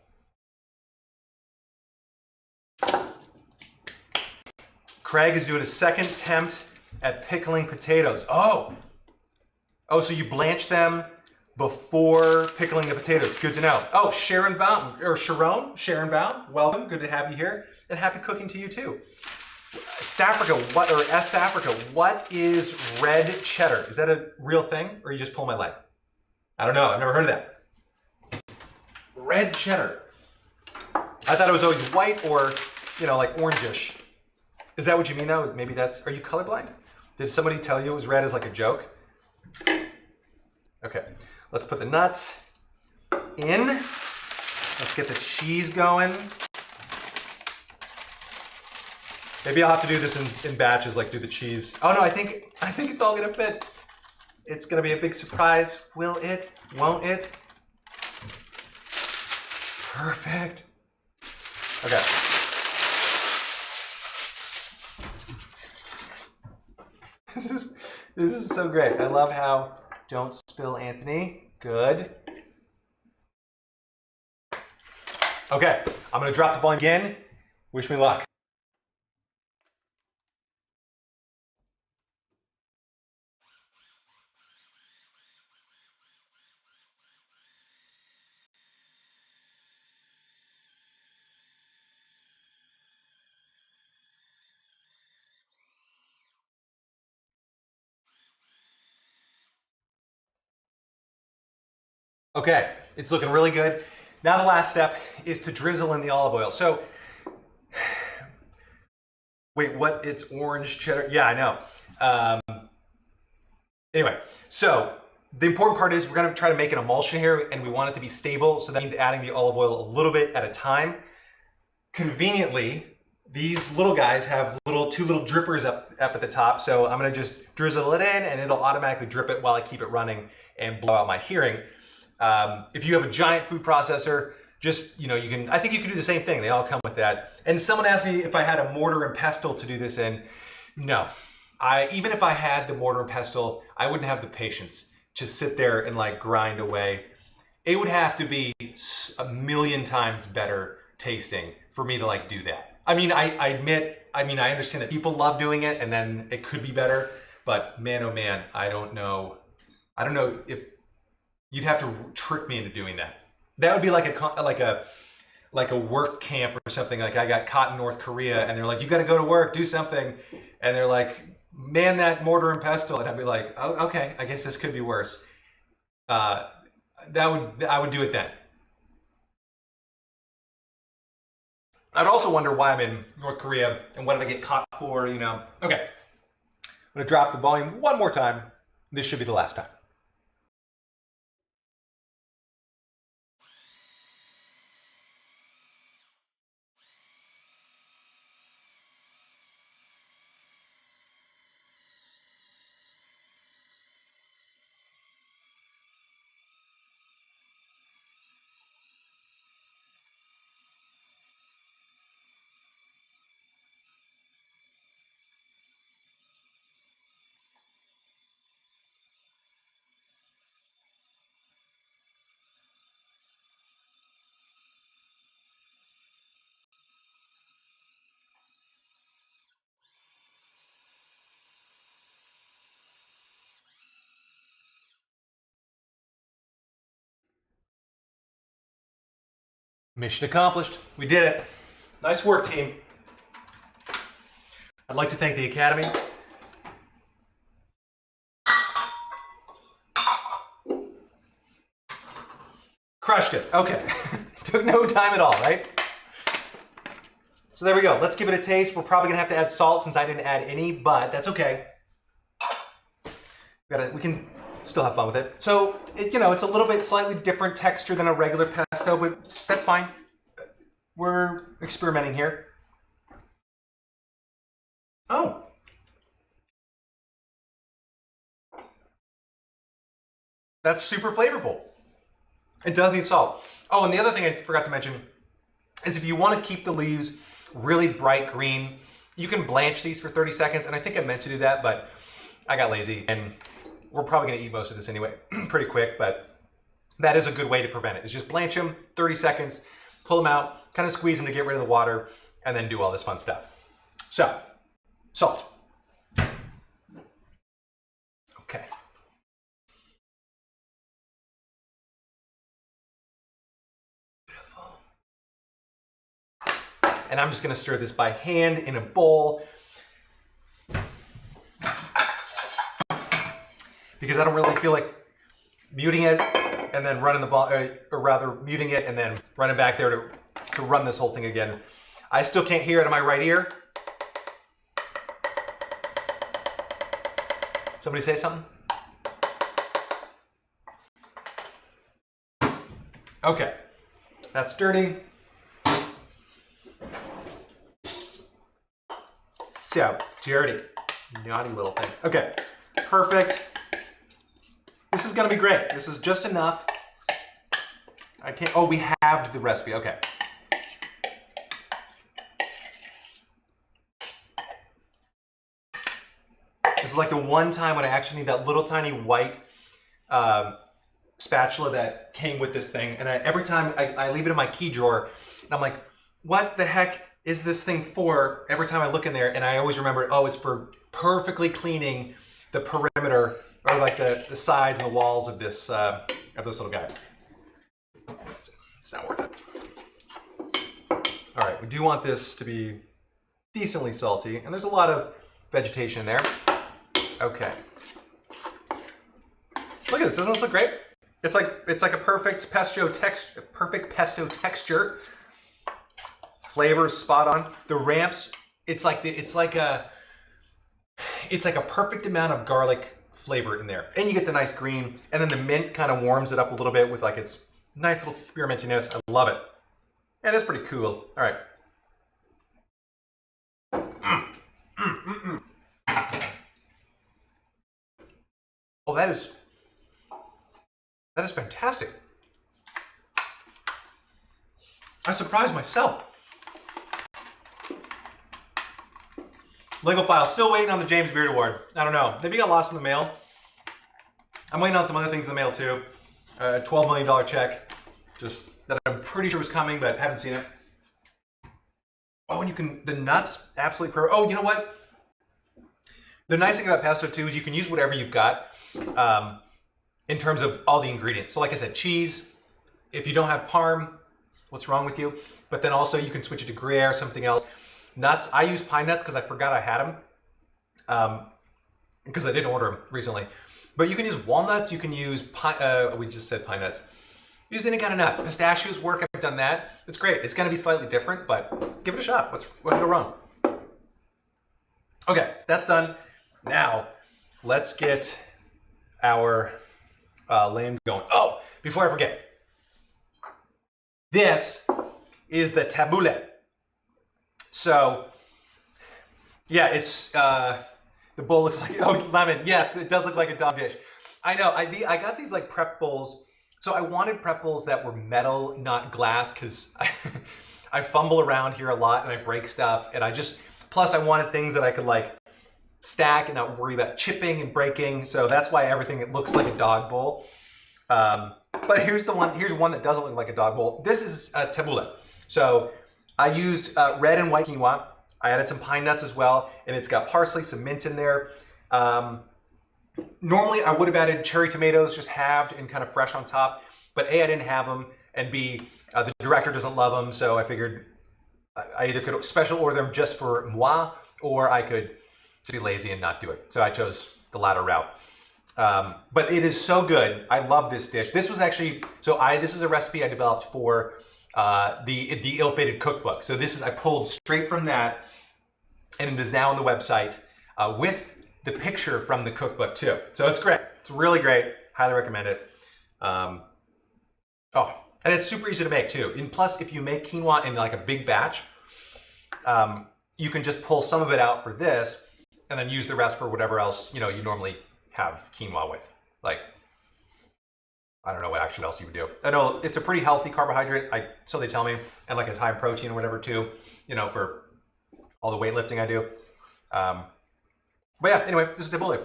Craig is doing a second attempt at pickling potatoes. Oh, so you blanch them before pickling the potatoes. Good to know. Oh, Sharon Baum, welcome. Good to have you here. And happy cooking to you too. Saffrica, S Africa, what is red cheddar? Is that a real thing, or you just pull my leg? I don't know, I've never heard of that. Red cheddar. I thought it was always white or, you know, like orangish. Is that what you mean now? Maybe are you colorblind? Did somebody tell you it was red as like a joke? Okay. Let's put the nuts in. Let's get the cheese going. Maybe I'll have to do this in batches, like do the cheese. Oh no, I think it's all gonna fit. It's gonna be a big surprise. Will it? Won't it? Perfect. Okay. This is so great. I love how don't spill, Anthony. Good. Okay, I'm gonna drop the volume again. Wish me luck. Okay, it's looking really good. Now the last step is to drizzle in the olive oil. So, wait, what? It's orange cheddar? Yeah, I know. Anyway, so the important part is we're gonna try to make an emulsion here and we want it to be stable. So that means adding the olive oil a little bit at a time. Conveniently, these little guys have two little drippers up at the top. So I'm gonna just drizzle it in and it'll automatically drip it while I keep it running and blow out my hearing. If you have a giant food processor, just, I think you can do the same thing. They all come with that. And someone asked me if I had a mortar and pestle to do this in. No, even if I had the mortar and pestle, I wouldn't have the patience to sit there and like grind away. It would have to be a million times better tasting for me to like do that. I mean, I understand that people love doing it and then it could be better, but man, oh man, I don't know if you'd have to trick me into doing that. That would be like a work camp or something. Like I got caught in North Korea and they're like, you got to go to work, do something. And they're like, man, that mortar and pestle. And I'd be like, oh, okay, I guess this could be worse. I would do it then. I'd also wonder why I'm in North Korea and what did I get caught for, Okay, I'm gonna drop the volume one more time. This should be the last time. Mission accomplished. We did it. Nice work, team. I'd like to thank the Academy. Crushed it. Okay. Took no time at all, right? So there we go. Let's give it a taste. We're probably gonna have to add salt since I didn't add any, but that's okay. We can still have fun with it. So, it's a little bit slightly different texture than a regular pesto, but that's fine. We're experimenting here. Oh. That's super flavorful. It does need salt. Oh, and the other thing I forgot to mention is if you want to keep the leaves really bright green, you can blanch these for 30 seconds. And I think I meant to do that, but I got lazy and we're probably gonna eat most of this anyway pretty quick, but that is a good way to prevent it, is just blanch them 30 seconds, pull them out, kind of squeeze them to get rid of the water, and then do all this fun stuff. So, salt. Okay. Beautiful. And I'm just gonna stir this by hand in a bowl because I don't really feel like muting it and then running or rather muting it and then running back there to run this whole thing again. I still can't hear it in my right ear. Somebody say something? Okay, that's dirty. So dirty, naughty little thing. Okay, perfect. This is gonna be great. This is just enough. I can't, oh, we halved the recipe, okay. This is like the one time when I actually need that little tiny white spatula that came with this thing. And every time I leave it in my key drawer, and I'm like, what the heck is this thing for? Every time I look in there, and I always remember, oh, it's for perfectly cleaning the perimeter, or like the sides and the walls of this little guy. It's not worth it. All right, we do want this to be decently salty, and there's a lot of vegetation in there. Okay. Look at this, doesn't this look great? It's like a perfect pesto texture. Flavor spot on. The ramps, it's like a perfect amount of garlic flavor in there. And you get the nice green, and then the mint kind of warms it up a little bit with like its nice little spearmintiness. I love it. And it's pretty cool. All right. Oh, that is fantastic. I surprised myself. Lego file, still waiting on the James Beard Award. I don't know, maybe got lost in the mail. I'm waiting on some other things in the mail too. A $12 million check, just that I'm pretty sure was coming, but haven't seen it. Oh, and you can, the nuts, absolutely perfect. Oh, you know what? The nice thing about pesto too is you can use whatever you've got in terms of all the ingredients. So like I said, cheese, if you don't have parm, what's wrong with you? But then also you can switch it to Gruyere, something else. Nuts, I use pine nuts because I forgot I had them. Because I didn't order them recently. But you can use walnuts, you can use we just said pine nuts. Use any kind of nut. Pistachios work, I've done that. It's great. It's gonna be slightly different, but give it a shot. What can go wrong? Okay, that's done. Now, let's get our lamb going. Oh, before I forget. This is the tabbouleh. So, yeah, it's, the bowl looks like, oh, lemon. Yes, it does look like a dog dish. I know, I got these like prep bowls. So I wanted prep bowls that were metal, not glass, because I fumble around here a lot and I break stuff. And plus I wanted things that I could like stack and not worry about chipping and breaking. So that's why everything, it looks like a dog bowl. But here's one that doesn't look like a dog bowl. This is a tabbouleh. So I used red and white quinoa. I added some pine nuts as well, and it's got parsley, some mint in there. Normally I would have added cherry tomatoes, just halved and kind of fresh on top, but A, I didn't have them, and B, the director doesn't love them, so I figured I either could special order them just for moi, or I could just be lazy and not do it. So I chose the latter route. But it is so good. I love this dish. This was actually, this is a recipe I developed for the Ill-Fated Cookbook. So I pulled straight from that, and it is now on the website with the picture from the cookbook too. So it's great. It's really great. Highly recommend it. And it's super easy to make too. And plus, if you make quinoa in like a big batch, you can just pull some of it out for this, and then use the rest for whatever else you normally have quinoa with. Like, I don't know what actually else you would do. I know it's a pretty healthy carbohydrate, so they tell me, and like it's high in protein or whatever too, for all the weightlifting I do. But yeah, anyway, this is tabbouleh.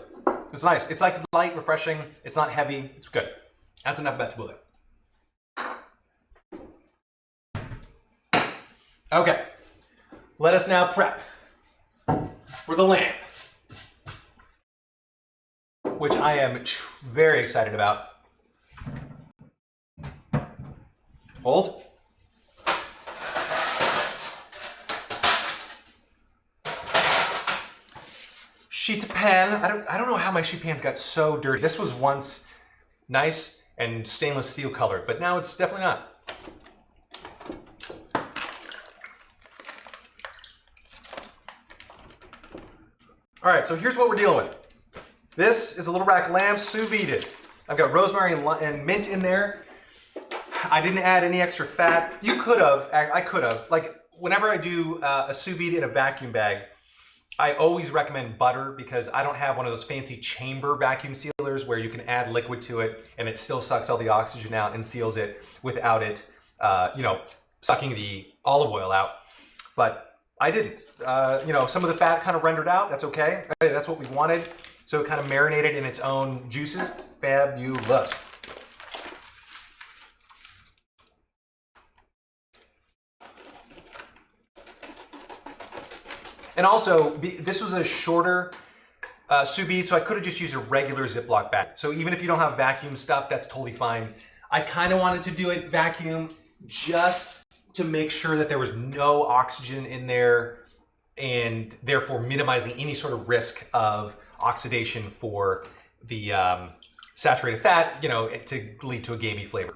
It's nice. It's like light, refreshing. It's not heavy. It's good. That's enough about tabbouleh. Okay, let us now prep for the lamb, which I am very excited about. Hold. Sheet pan. I don't know how my sheet pans got so dirty. This was once nice and stainless steel colored, but now it's definitely not. All right, so here's what we're dealing with. This is a little rack of lamb sous vide. I've got rosemary and mint in there. I didn't add any extra fat. You could have, I could have. Like whenever I do a sous vide in a vacuum bag, I always recommend butter because I don't have one of those fancy chamber vacuum sealers where you can add liquid to it and it still sucks all the oxygen out and seals it without it, sucking the olive oil out. But I didn't. Some of the fat kind of rendered out. That's okay. That's what we wanted. So it kind of marinated in its own juices. Fabulous. And also, this was a shorter sous vide, so I could have just used a regular Ziploc bag. So even if you don't have vacuum stuff, that's totally fine. I kind of wanted to do it vacuum just to make sure that there was no oxygen in there and therefore minimizing any sort of risk of oxidation for the saturated fat, to lead to a gamey flavor.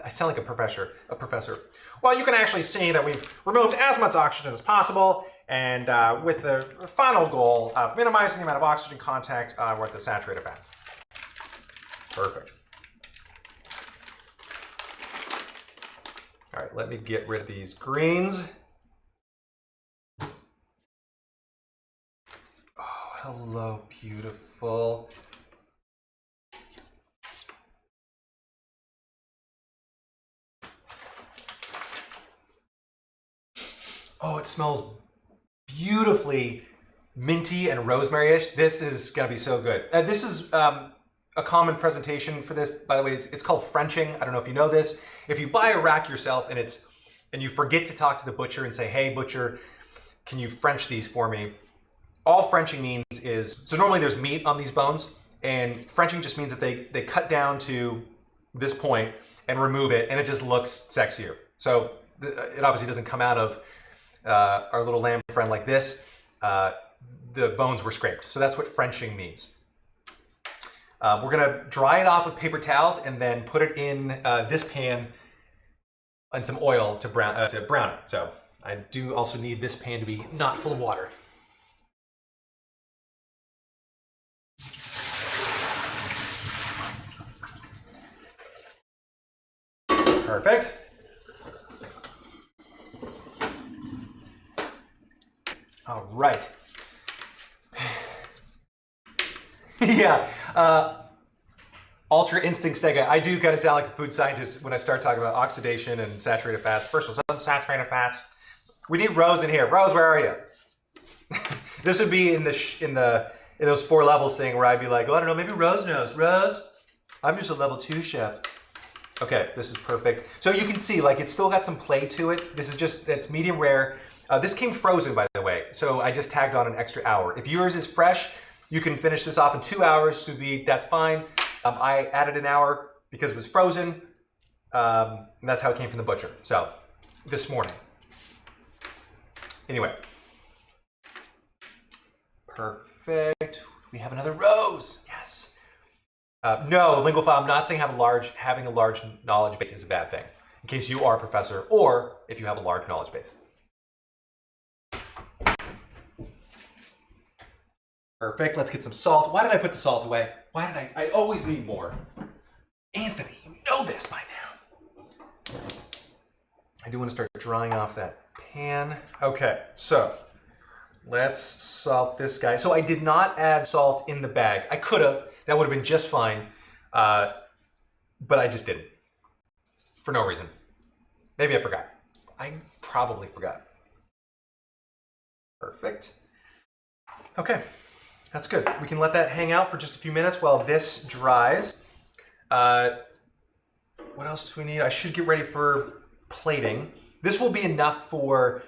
I sound like a professor. Well, you can actually see that we've removed as much oxygen as possible, and with the final goal of minimizing the amount of oxygen contact with the saturated fats. Perfect. All right, let me get rid of these greens. Oh, hello, beautiful. Oh, it smells beautifully minty and rosemary-ish. This is gonna be so good. This is a common presentation for this, by the way. It's called Frenching. I don't know if you know this. If you buy a rack yourself and you forget to talk to the butcher and say, hey, butcher, can you French these for me? All Frenching means is, so normally there's meat on these bones, and Frenching just means that they cut down to this point and remove it, and it just looks sexier. So it obviously doesn't come out of our little lamb friend like this. The bones were scraped. So that's what Frenching means. We're gonna dry it off with paper towels and then put it in this pan and some oil to brown it. So I do also need this pan to be not full of water. Perfect. All right. Yeah. Ultra instinct steak. I do kind of sound like a food scientist when I start talking about oxidation and saturated fats. First of all, unsaturated fats. We need Rose in here. Rose, where are you? This would be in those 4 levels thing where I'd be like, oh, I don't know, maybe Rose knows. Rose, I'm just a level 2 chef. Okay, this is perfect. So you can see, like, it's still got some play to it. This is just, it's medium rare. This came frozen, by the way, so I just tagged on an extra hour. If yours is fresh, you can finish this off in 2 hours, sous vide, that's fine. I added an hour because it was frozen, and that's how it came from the butcher. So, this morning. Anyway. Perfect. We have another Rose. Yes. No, Linguify, I'm not saying having a large knowledge base is a bad thing. In case you are a professor, or if you have a large knowledge base. Perfect, let's get some salt. Why did I put the salt away? I always need more. Anthony, you know this by now. I do want to start drying off that pan. Okay, so let's salt this guy. So I did not add salt in the bag. I could have, that would have been just fine, but I just didn't, for no reason. Maybe I forgot. I probably forgot. Perfect. Okay. That's good. We can let that hang out for just a few minutes while this dries. What else do we need? I should get ready for plating. This will be enough for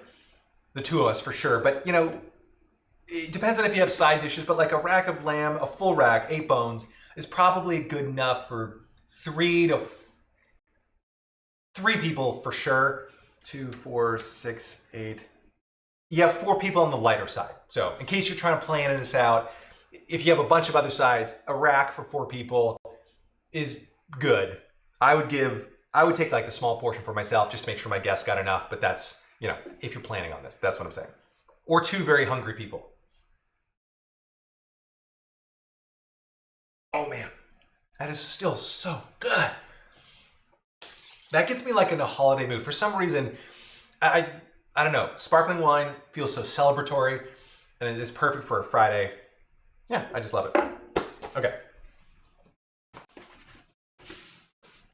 the 2 of us for sure, but it depends on if you have side dishes, but like a rack of lamb, a full rack, 8 bones, is probably good enough for 3 people for sure. 2, 4, 6, 8. You have 4 people on the lighter side. So in case you're trying to plan this out, if you have a bunch of other sides, a rack for 4 people is good. I would take like the small portion for myself just to make sure my guests got enough, but that's, if you're planning on this, that's what I'm saying. Or 2 very hungry people. Oh man, that is still so good. That gets me like in a holiday mood. For some reason, I don't know, sparkling wine feels so celebratory. And it's perfect for a Friday. Yeah, I just love it. Okay.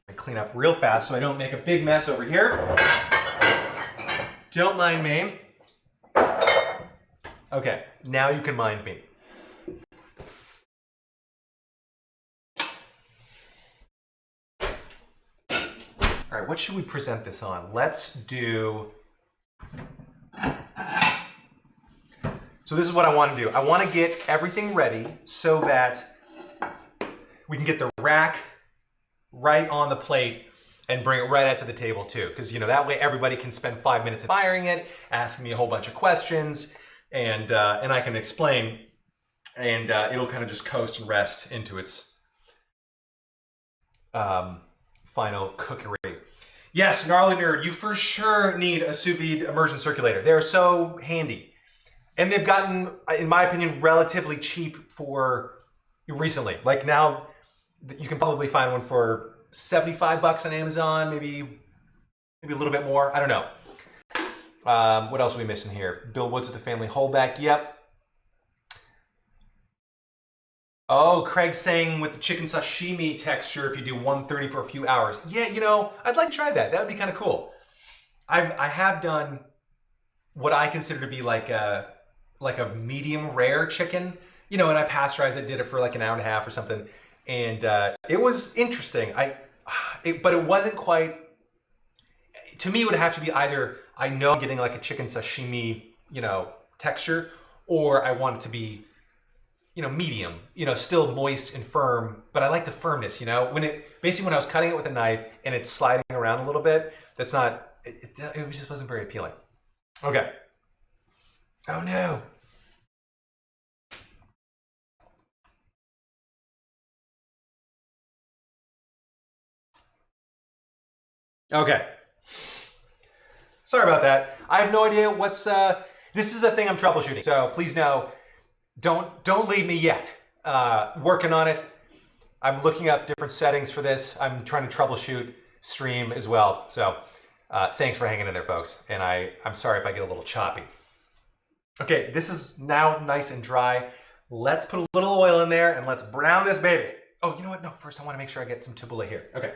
I clean up real fast so I don't make a big mess over here. Don't mind me. Okay, now you can mind me. All right, what should we present this on? Let's do... So this is what I want to do. I want to get everything ready so that we can get the rack right on the plate and bring it right out to the table too. Because, you know, that way everybody can spend 5 minutes admiring it, asking me a whole bunch of questions, and I can explain, and it'll kind of just coast and rest into its final cookery. Yes, Gnarly Nerd, you for sure need a sous vide immersion circulator. They're so handy. And they've gotten, in my opinion, relatively cheap for recently. Like now, you can probably find one for 75 bucks on Amazon, maybe a little bit more. I don't know. What else are we missing here? Bill Woods with the family holdback. Yep. Oh, Craig's saying with the chicken sashimi texture, if you do 130 for a few hours. Yeah, you know, I'd like to try that. That would be kind of cool. I have done what I consider to be like a medium rare chicken, you know, and I pasteurized it, did it for like an hour and a half or something. And it was interesting. But it wasn't quite, to me, it would have to be either I know I'm getting like a chicken sashimi, you know, texture, or I want it to be, you know, medium, you know, still moist and firm, but I like the firmness, you know, when I was cutting it with a knife and it's sliding around a little bit, that's not, it just wasn't very appealing. Okay. Oh no. Okay. Sorry about that. I have no idea what's, this is a thing I'm troubleshooting. So please know, don't leave me yet. Working on it. I'm looking up different settings for this. I'm trying to troubleshoot stream as well. So thanks for hanging in there, folks. And I'm sorry if I get a little choppy. Okay, this is now nice and dry. Let's put a little oil in there and let's brown this baby. Oh, you know what? No, first I want to make sure I get some tabbouleh here. Okay.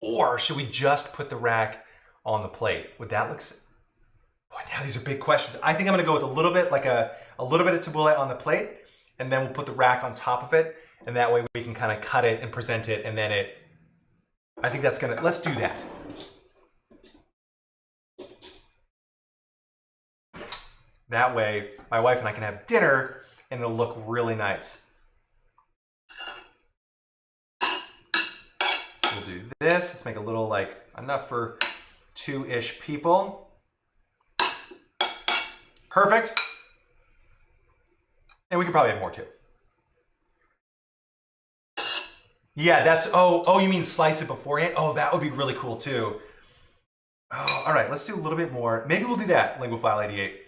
Or should we just put the rack on the plate? Would that look... Boy, now these are big questions. I think I'm going to go with a little bit, like a little bit of tabbouleh on the plate, and then we'll put the rack on top of it, and that way we can kind of cut it and present it, and then I think that's going to... Let's do that. That way, my wife and I can have dinner, and it'll look really nice. We'll do this. Let's make a little, like, enough for 2-ish people. Perfect. And we could probably have more too. Yeah, that's, oh, you mean slice it beforehand? Oh, that would be really cool too. Oh, all right, let's do a little bit more. Maybe we'll do that, Linguophile 88.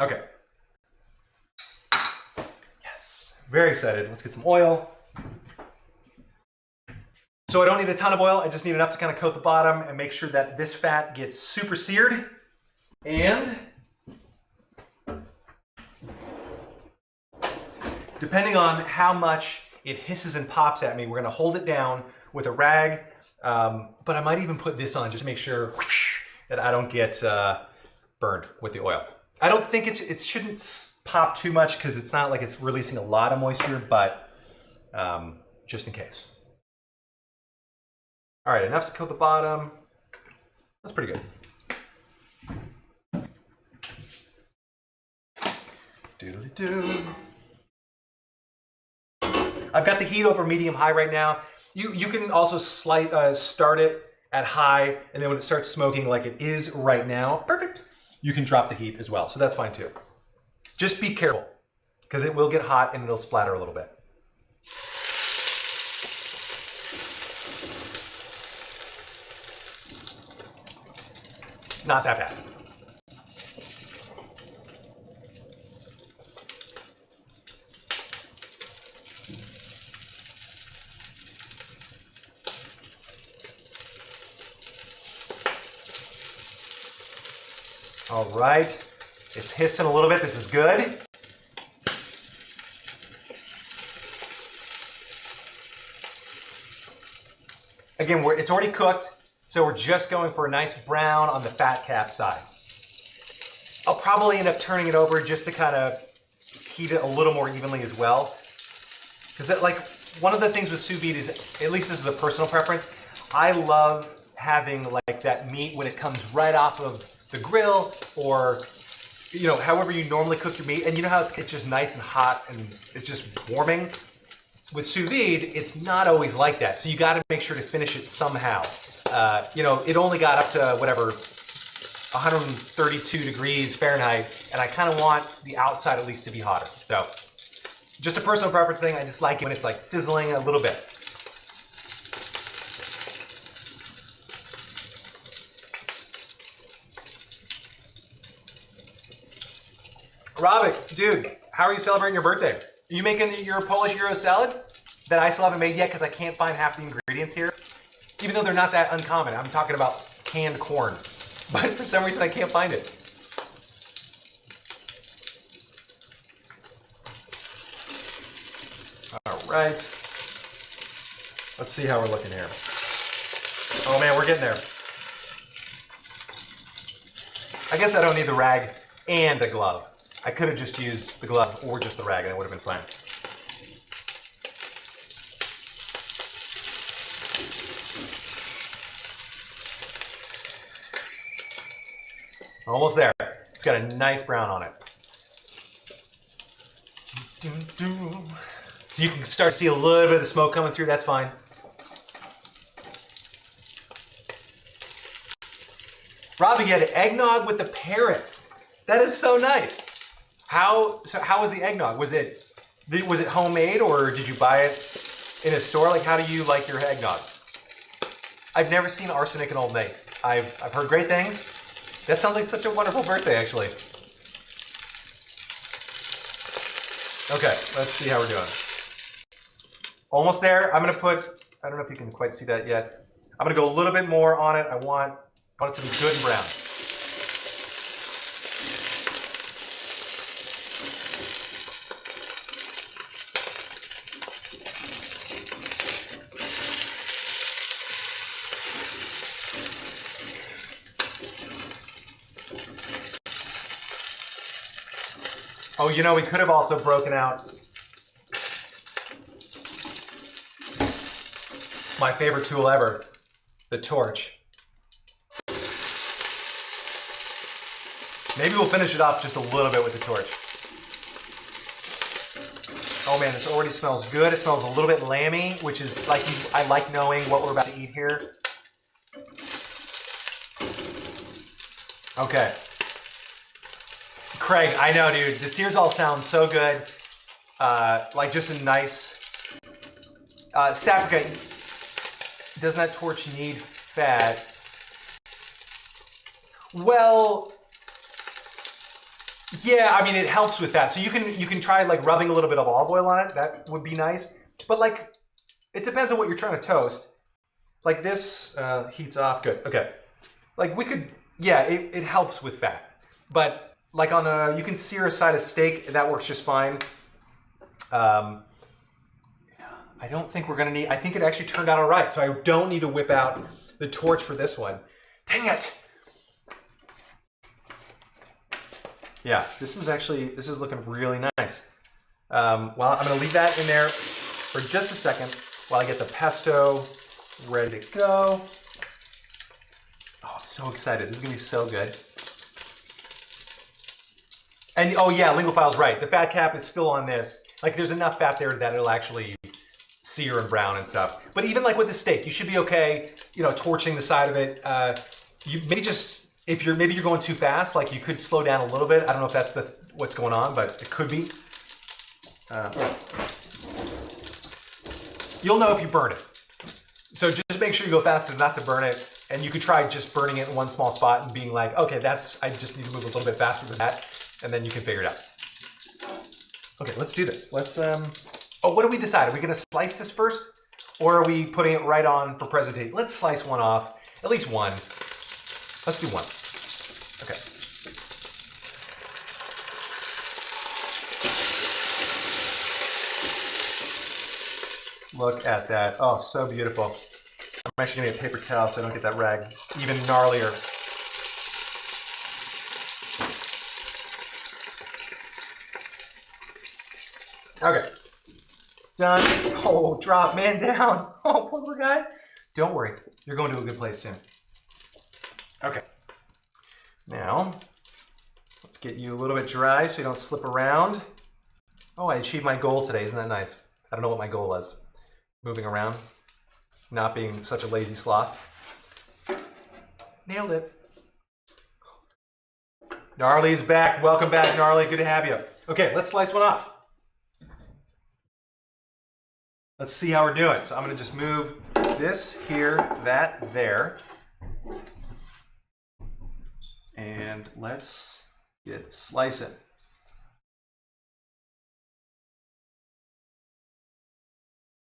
Okay. Yes, very excited. Let's get some oil. So I don't need a ton of oil. I just need enough to kind of coat the bottom and make sure that this fat gets super seared. And depending on how much it hisses and pops at me, we're going to hold it down with a rag. But I might even put this on just to make sure that I don't get burned with the oil. I don't think it shouldn't pop too much because it's not like it's releasing a lot of moisture, but just in case. All right, enough to coat the bottom. That's pretty good. Doodly-doo. I've got the heat over medium-high right now. You can also start it at high, and then when it starts smoking like it is right now, perfect, you can drop the heat as well. So that's fine too. Just be careful, because it will get hot and it'll splatter a little bit. Not that bad. All right, it's hissing a little bit. This is good. Again, it's already cooked, so we're just going for a nice brown on the fat cap side. I'll probably end up turning it over just to kind of heat it a little more evenly as well. Because like one of the things with sous vide is, at least this is a personal preference, I love having like that meat when it comes right off of the grill, or you know, however you normally cook your meat, and you know how it's just nice and hot and it's just warming. With sous vide, it's not always like that, so you got to make sure to finish it somehow. You know, it only got up to whatever 132 degrees Fahrenheit, and I kind of want the outside at least to be hotter. So, just a personal preference thing. I just like it when it's like sizzling a little bit. Robert, dude, how are you celebrating your birthday? Are you making your Polish gyro salad that I still haven't made yet because I can't find half the ingredients here? Even though they're not that uncommon. I'm talking about canned corn. But for some reason I can't find it. All right. Let's see how we're looking here. Oh man, we're getting there. I guess I don't need the rag and a glove. I could have just used the glove or just the rag and it would have been fine. Almost there. It's got a nice brown on it. So you can start to see a little bit of the smoke coming through, that's fine. Robbie, you had eggnog with the parrots. That is so nice. How was the eggnog? Was it homemade or did you buy it in a store? Like, how do you like your eggnog? I've never seen arsenic in Old Mace. I've heard great things. That sounds like such a wonderful birthday, actually. Okay, let's see how we're doing. Almost there. I'm gonna put, I don't know if you can quite see that yet. I'm gonna go a little bit more on it. I want it to be good and brown. Oh, you know, we could have also broken out my favorite tool ever, the torch. Maybe we'll finish it off just a little bit with the torch. Oh man, this already smells good. It smells a little bit lamby, which is like, I like knowing what we're about to eat here. Okay. Craig, I know, dude. The sears all sound so good. Like just a nice... Saffrika, doesn't that torch need fat? Well, yeah, I mean, it helps with that. So you can try like rubbing a little bit of olive oil on it. That would be nice. But like, it depends on what you're trying to toast. Like this heats off. Good. Okay. Like we could, yeah, it helps with fat. But like on a, you can sear a side of steak, that works just fine. I don't think we're gonna need, I think it actually turned out all right, so I don't need to whip out the torch for this one. Dang it! Yeah, this is looking really nice. Well, I'm gonna leave that in there for just a second while I get the pesto ready to go. Oh, I'm so excited, this is gonna be so good. And oh yeah, Lingophile's right. The fat cap is still on this. Like there's enough fat there that it'll actually sear and brown and stuff. But even like with the steak, you should be okay, you know, torching the side of it. You maybe just, maybe you're going too fast, like you could slow down a little bit. I don't know if that's what's going on, but it could be. You'll know if you burn it. So just make sure you go fast enough not to burn it. And you could try just burning it in one small spot and being like, okay, I just need to move a little bit faster than that. And then you can figure it out. Okay, let's do this. Let's, oh, what do we decide? Are we gonna slice this first? Or are we putting it right on for presentation? Let's slice one off, at least one. Let's do one. Okay. Look at that. Oh, so beautiful. I'm actually gonna get a paper towel so I don't get that rag even gnarlier. Okay. Done. Oh, drop man down. Oh, poor guy. Don't worry. You're going to a good place soon. Okay. Now, let's get you a little bit dry so you don't slip around. Oh, I achieved my goal today. Isn't that nice? I don't know what my goal was. Moving around. Not being such a lazy sloth. Nailed it. Gnarly's back. Welcome back, Gnarly. Good to have you. Okay, let's slice one off. Let's see how we're doing. So I'm going to just move this here, that there. And let's get slicing.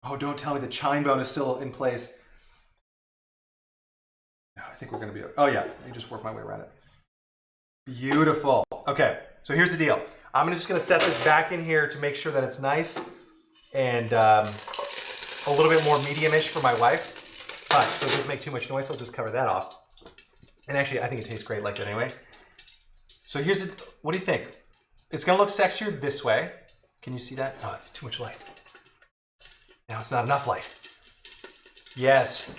Oh, don't tell me the chine bone is still in place. No, I think we're going to be... Oh, yeah. Let me just work my way around it. Beautiful. Okay, so here's the deal. I'm just going to set this back in here to make sure that it's nice and a little bit more medium-ish for my wife. So it doesn't make too much noise, so I'll just cover that off. And actually, I think it tastes great like that anyway. So here's the... What do you think? It's going to look sexier this way. Can you see that? Oh, it's too much light. Now it's not enough light. Yes.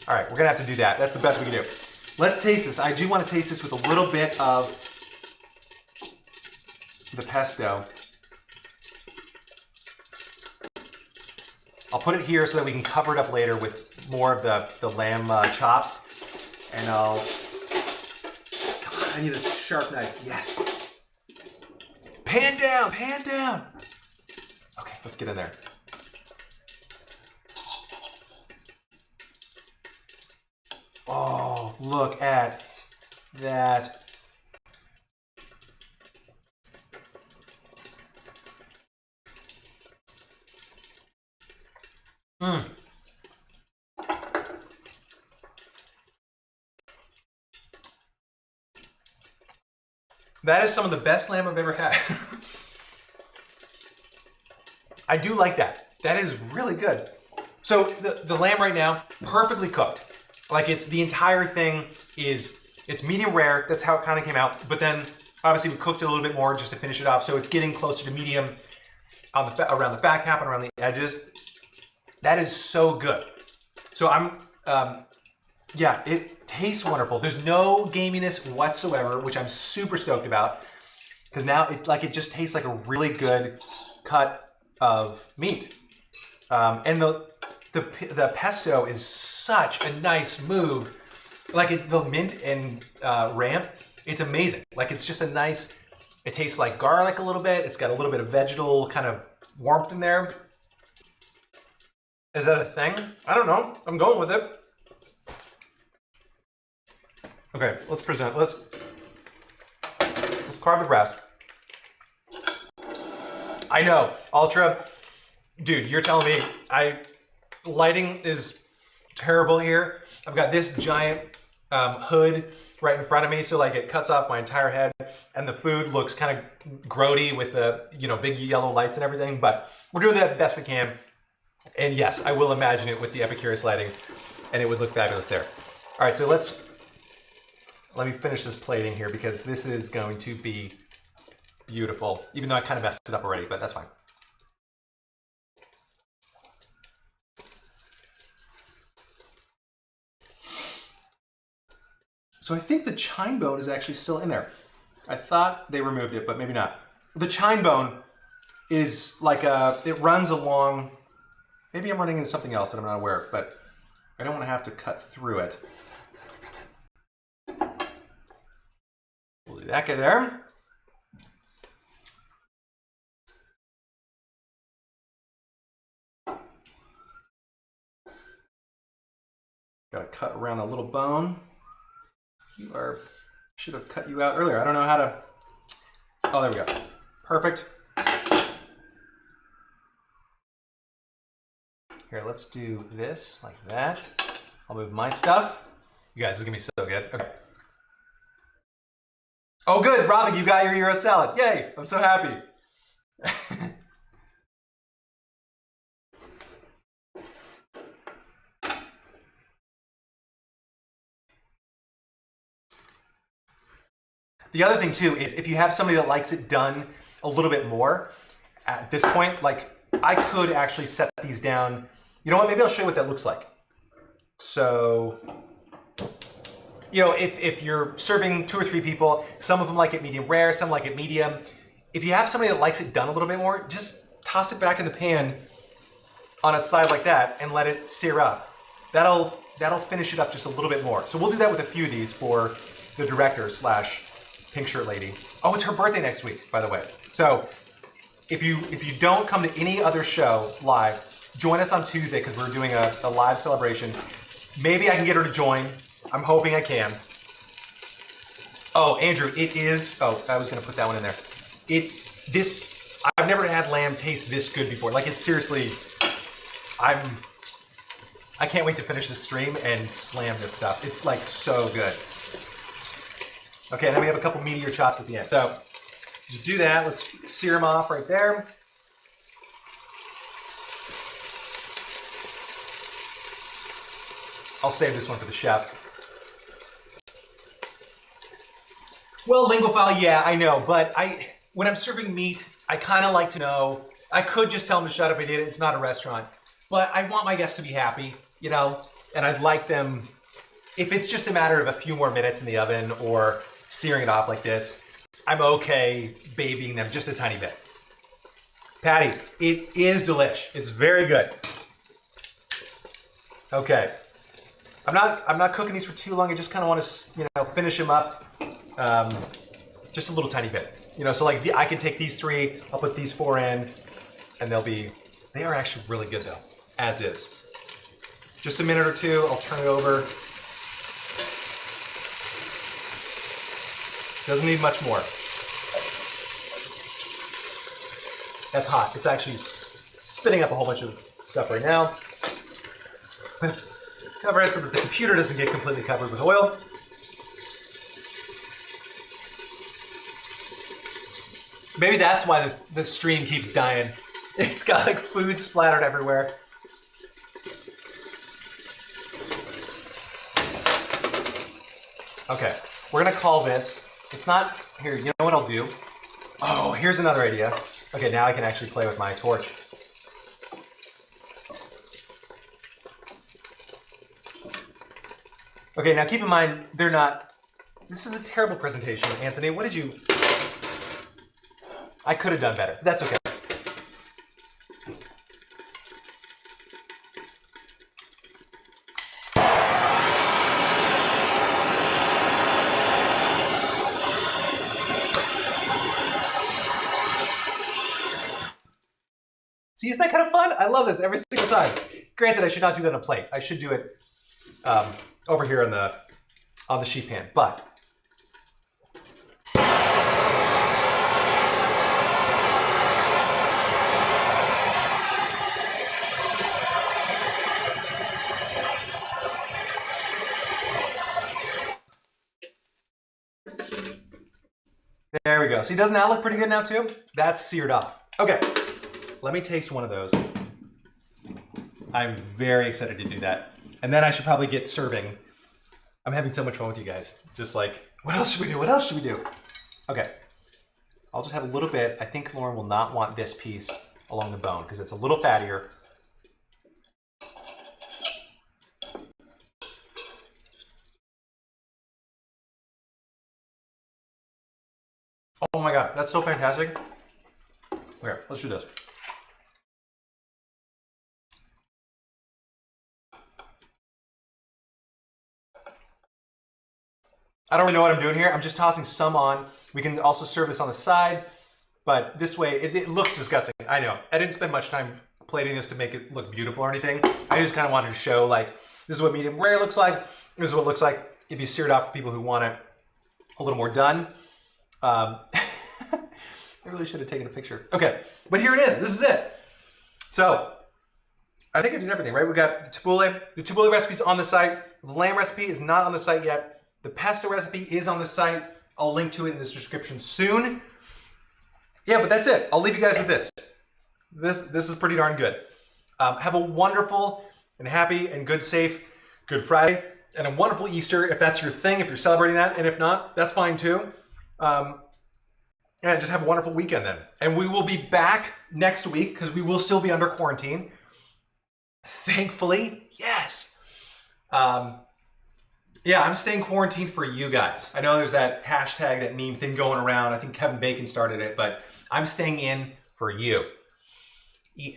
All right, we're gonna have to do that. That's the best we can do. Let's taste this. I do want to taste this with a little bit of the pesto. I'll put it here so that we can cover it up later with more of the lamb chops. And I'll... God, I need a sharp knife. Yes. Pan down, pan down. Okay, let's get in there. Oh, look at that. Mmm. That is some of the best lamb I've ever had. I do like that. That is really good. So the lamb right now, perfectly cooked. Like it's the entire thing it's medium rare. That's how it kind of came out. But then obviously we cooked it a little bit more just to finish it off. So it's getting closer to medium on the around the back half and around the edges. That is so good. So yeah, it tastes wonderful. There's no gaminess whatsoever, which I'm super stoked about. Because now it just tastes like a really good cut of meat. And the pesto is such a nice move. Like the mint and ramp, it's amazing. Like it's just a nice, it tastes like garlic a little bit. It's got a little bit of vegetal kind of warmth in there. Is that a thing? I don't know. I'm going with it. Okay, let's present. Let's carve the breast. I know, Ultra. Dude, you're telling me lighting is terrible here. I've got this giant hood right in front of me, so like it cuts off my entire head, and the food looks kind of grody with the big yellow lights and everything. But we're doing the best we can, and yes, I will imagine it with the Epicurus lighting, and it would look fabulous there. All right, so let me finish this plating here because this is going to be beautiful. Even though I kind of messed it up already, but that's fine. So I think the chine bone is actually still in there. I thought they removed it, but maybe not. The chine bone is like it runs along, maybe I'm running into something else that I'm not aware of, but I don't want to have to cut through it. We'll do that guy there. Got to cut around the little bone. Should have cut you out earlier. I don't know how to, oh, there we go. Perfect. Here, let's do this like that. I'll move my stuff. You guys, this is gonna be so good. Okay. Oh, good, Robin, you got your Euro salad. Yay, I'm so happy. The other thing too is if you have somebody that likes it done a little bit more, at this point, like I could actually set these down. You know what, maybe I'll show you what that looks like. So, you know, if you're serving 2 or 3 people, some of them like it medium rare, some like it medium. If you have somebody that likes it done a little bit more, just toss it back in the pan on a side like that and let it sear up. That'll finish it up just a little bit more. So we'll do that with a few of these for the director / pink shirt lady. Oh, it's her birthday next week, by the way. So if you don't come to any other show live, join us on Tuesday because we're doing a live celebration. Maybe I can get her to join. I'm hoping I can. Oh, Andrew, it is. Oh, I was gonna put that one in there. I've never had lamb taste this good before. Like it's seriously, I can't wait to finish this stream and slam this stuff. It's like so good. Okay, and then we have a couple meatier chops at the end. So just do that. Let's sear them off right there. I'll save this one for the chef. Well, linguophile, yeah, I know, but when I'm serving meat, I kind of like to know. I could just tell them to shut up and eat it. It's not a restaurant, but I want my guests to be happy, you know, and I'd like them, if it's just a matter of a few more minutes in the oven or searing it off like this, I'm okay babying them just a tiny bit. Patty, it is delish. It's very good. Okay. I'm not cooking these for too long. I just kind of want to, you know, finish them up just a little tiny bit. You know, so like I can take these 3, I'll put these 4 in, and they are actually really good though, as is. Just a minute or 2, I'll turn it over. Doesn't need much more. That's hot. It's actually spitting up a whole bunch of stuff right now. Let's cover it so that the computer doesn't get completely covered with oil. Maybe that's why the stream keeps dying. It's got like food splattered everywhere. Okay, we're gonna call this, it's not, here, you know what I'll do? Oh, here's another idea. Okay, now I can actually play with my torch. Okay, now keep in mind, they're not, this is a terrible presentation, Anthony. What did you, I could have done better. That's okay. See, isn't that kind of fun? I love this every single time. Granted, I should not do that on a plate. I should do it over here on the sheet pan, but. There we go. See, doesn't that look pretty good now too? That's seared off. Okay, let me taste one of those. I'm very excited to do that. And then I should probably get serving. I'm having so much fun with you guys. Just like, what else should we do? What else should we do? Okay, I'll just have a little bit. I think Lauren will not want this piece along the bone because it's a little fattier. Oh my God, that's so fantastic. Here, let's do this. I don't really know what I'm doing here. I'm just tossing some on. We can also serve this on the side, but this way, it looks disgusting. I know. I didn't spend much time plating this to make it look beautiful or anything. I just kind of wanted to show, like, this is what medium rare looks like. This is what it looks like if you sear it off for people who want it a little more done. I really should have taken a picture. Okay, but here it is. This is it. So, I think I did everything, right? We got the tabbouleh. The tabbouleh recipe is on the site. The lamb recipe is not on the site yet. The pesto recipe is on the site. I'll link to it in this description soon. Yeah, but that's it. I'll leave you guys with this. This is pretty darn good. Have a wonderful and happy and good, safe Good Friday and a wonderful Easter if that's your thing, if you're celebrating that. And if not, that's fine too. And just have a wonderful weekend then. And we will be back next week because we will still be under quarantine. Thankfully, yes. Yeah, I'm staying quarantined for you guys. I know there's that hashtag, that meme thing going around. I think Kevin Bacon started it, but I'm staying in for you.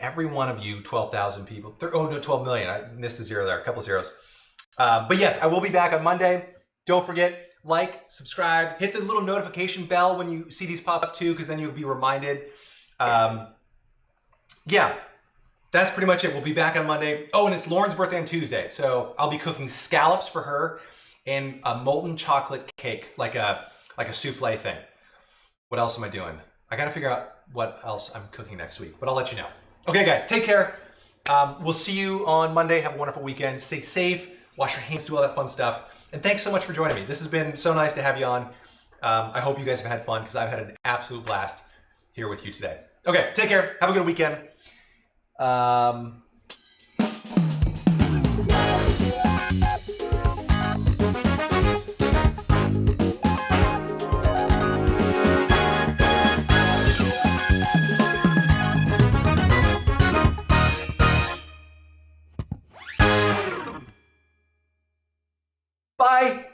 Every one of you, 12,000 people. Oh no, 12 million. I missed a zero there, a couple zeros. But yes, I will be back on Monday. Don't forget, like, subscribe, hit the little notification bell when you see these pop up too, because then you'll be reminded. Yeah, that's pretty much it. We'll be back on Monday. Oh, and it's Lauren's birthday on Tuesday, so I'll be cooking scallops for her and a molten chocolate cake, like a souffle thing. What else am I doing? I gotta figure out what else I'm cooking next week, but I'll let you know. Okay, guys, take care. We'll see you on Monday. Have a wonderful weekend. Stay safe. Wash your hands. Do all that fun stuff. And thanks so much for joining me. This has been so nice to have you on. I hope you guys have had fun because I've had an absolute blast here with you today. Okay, take care. Have a good weekend. Bye.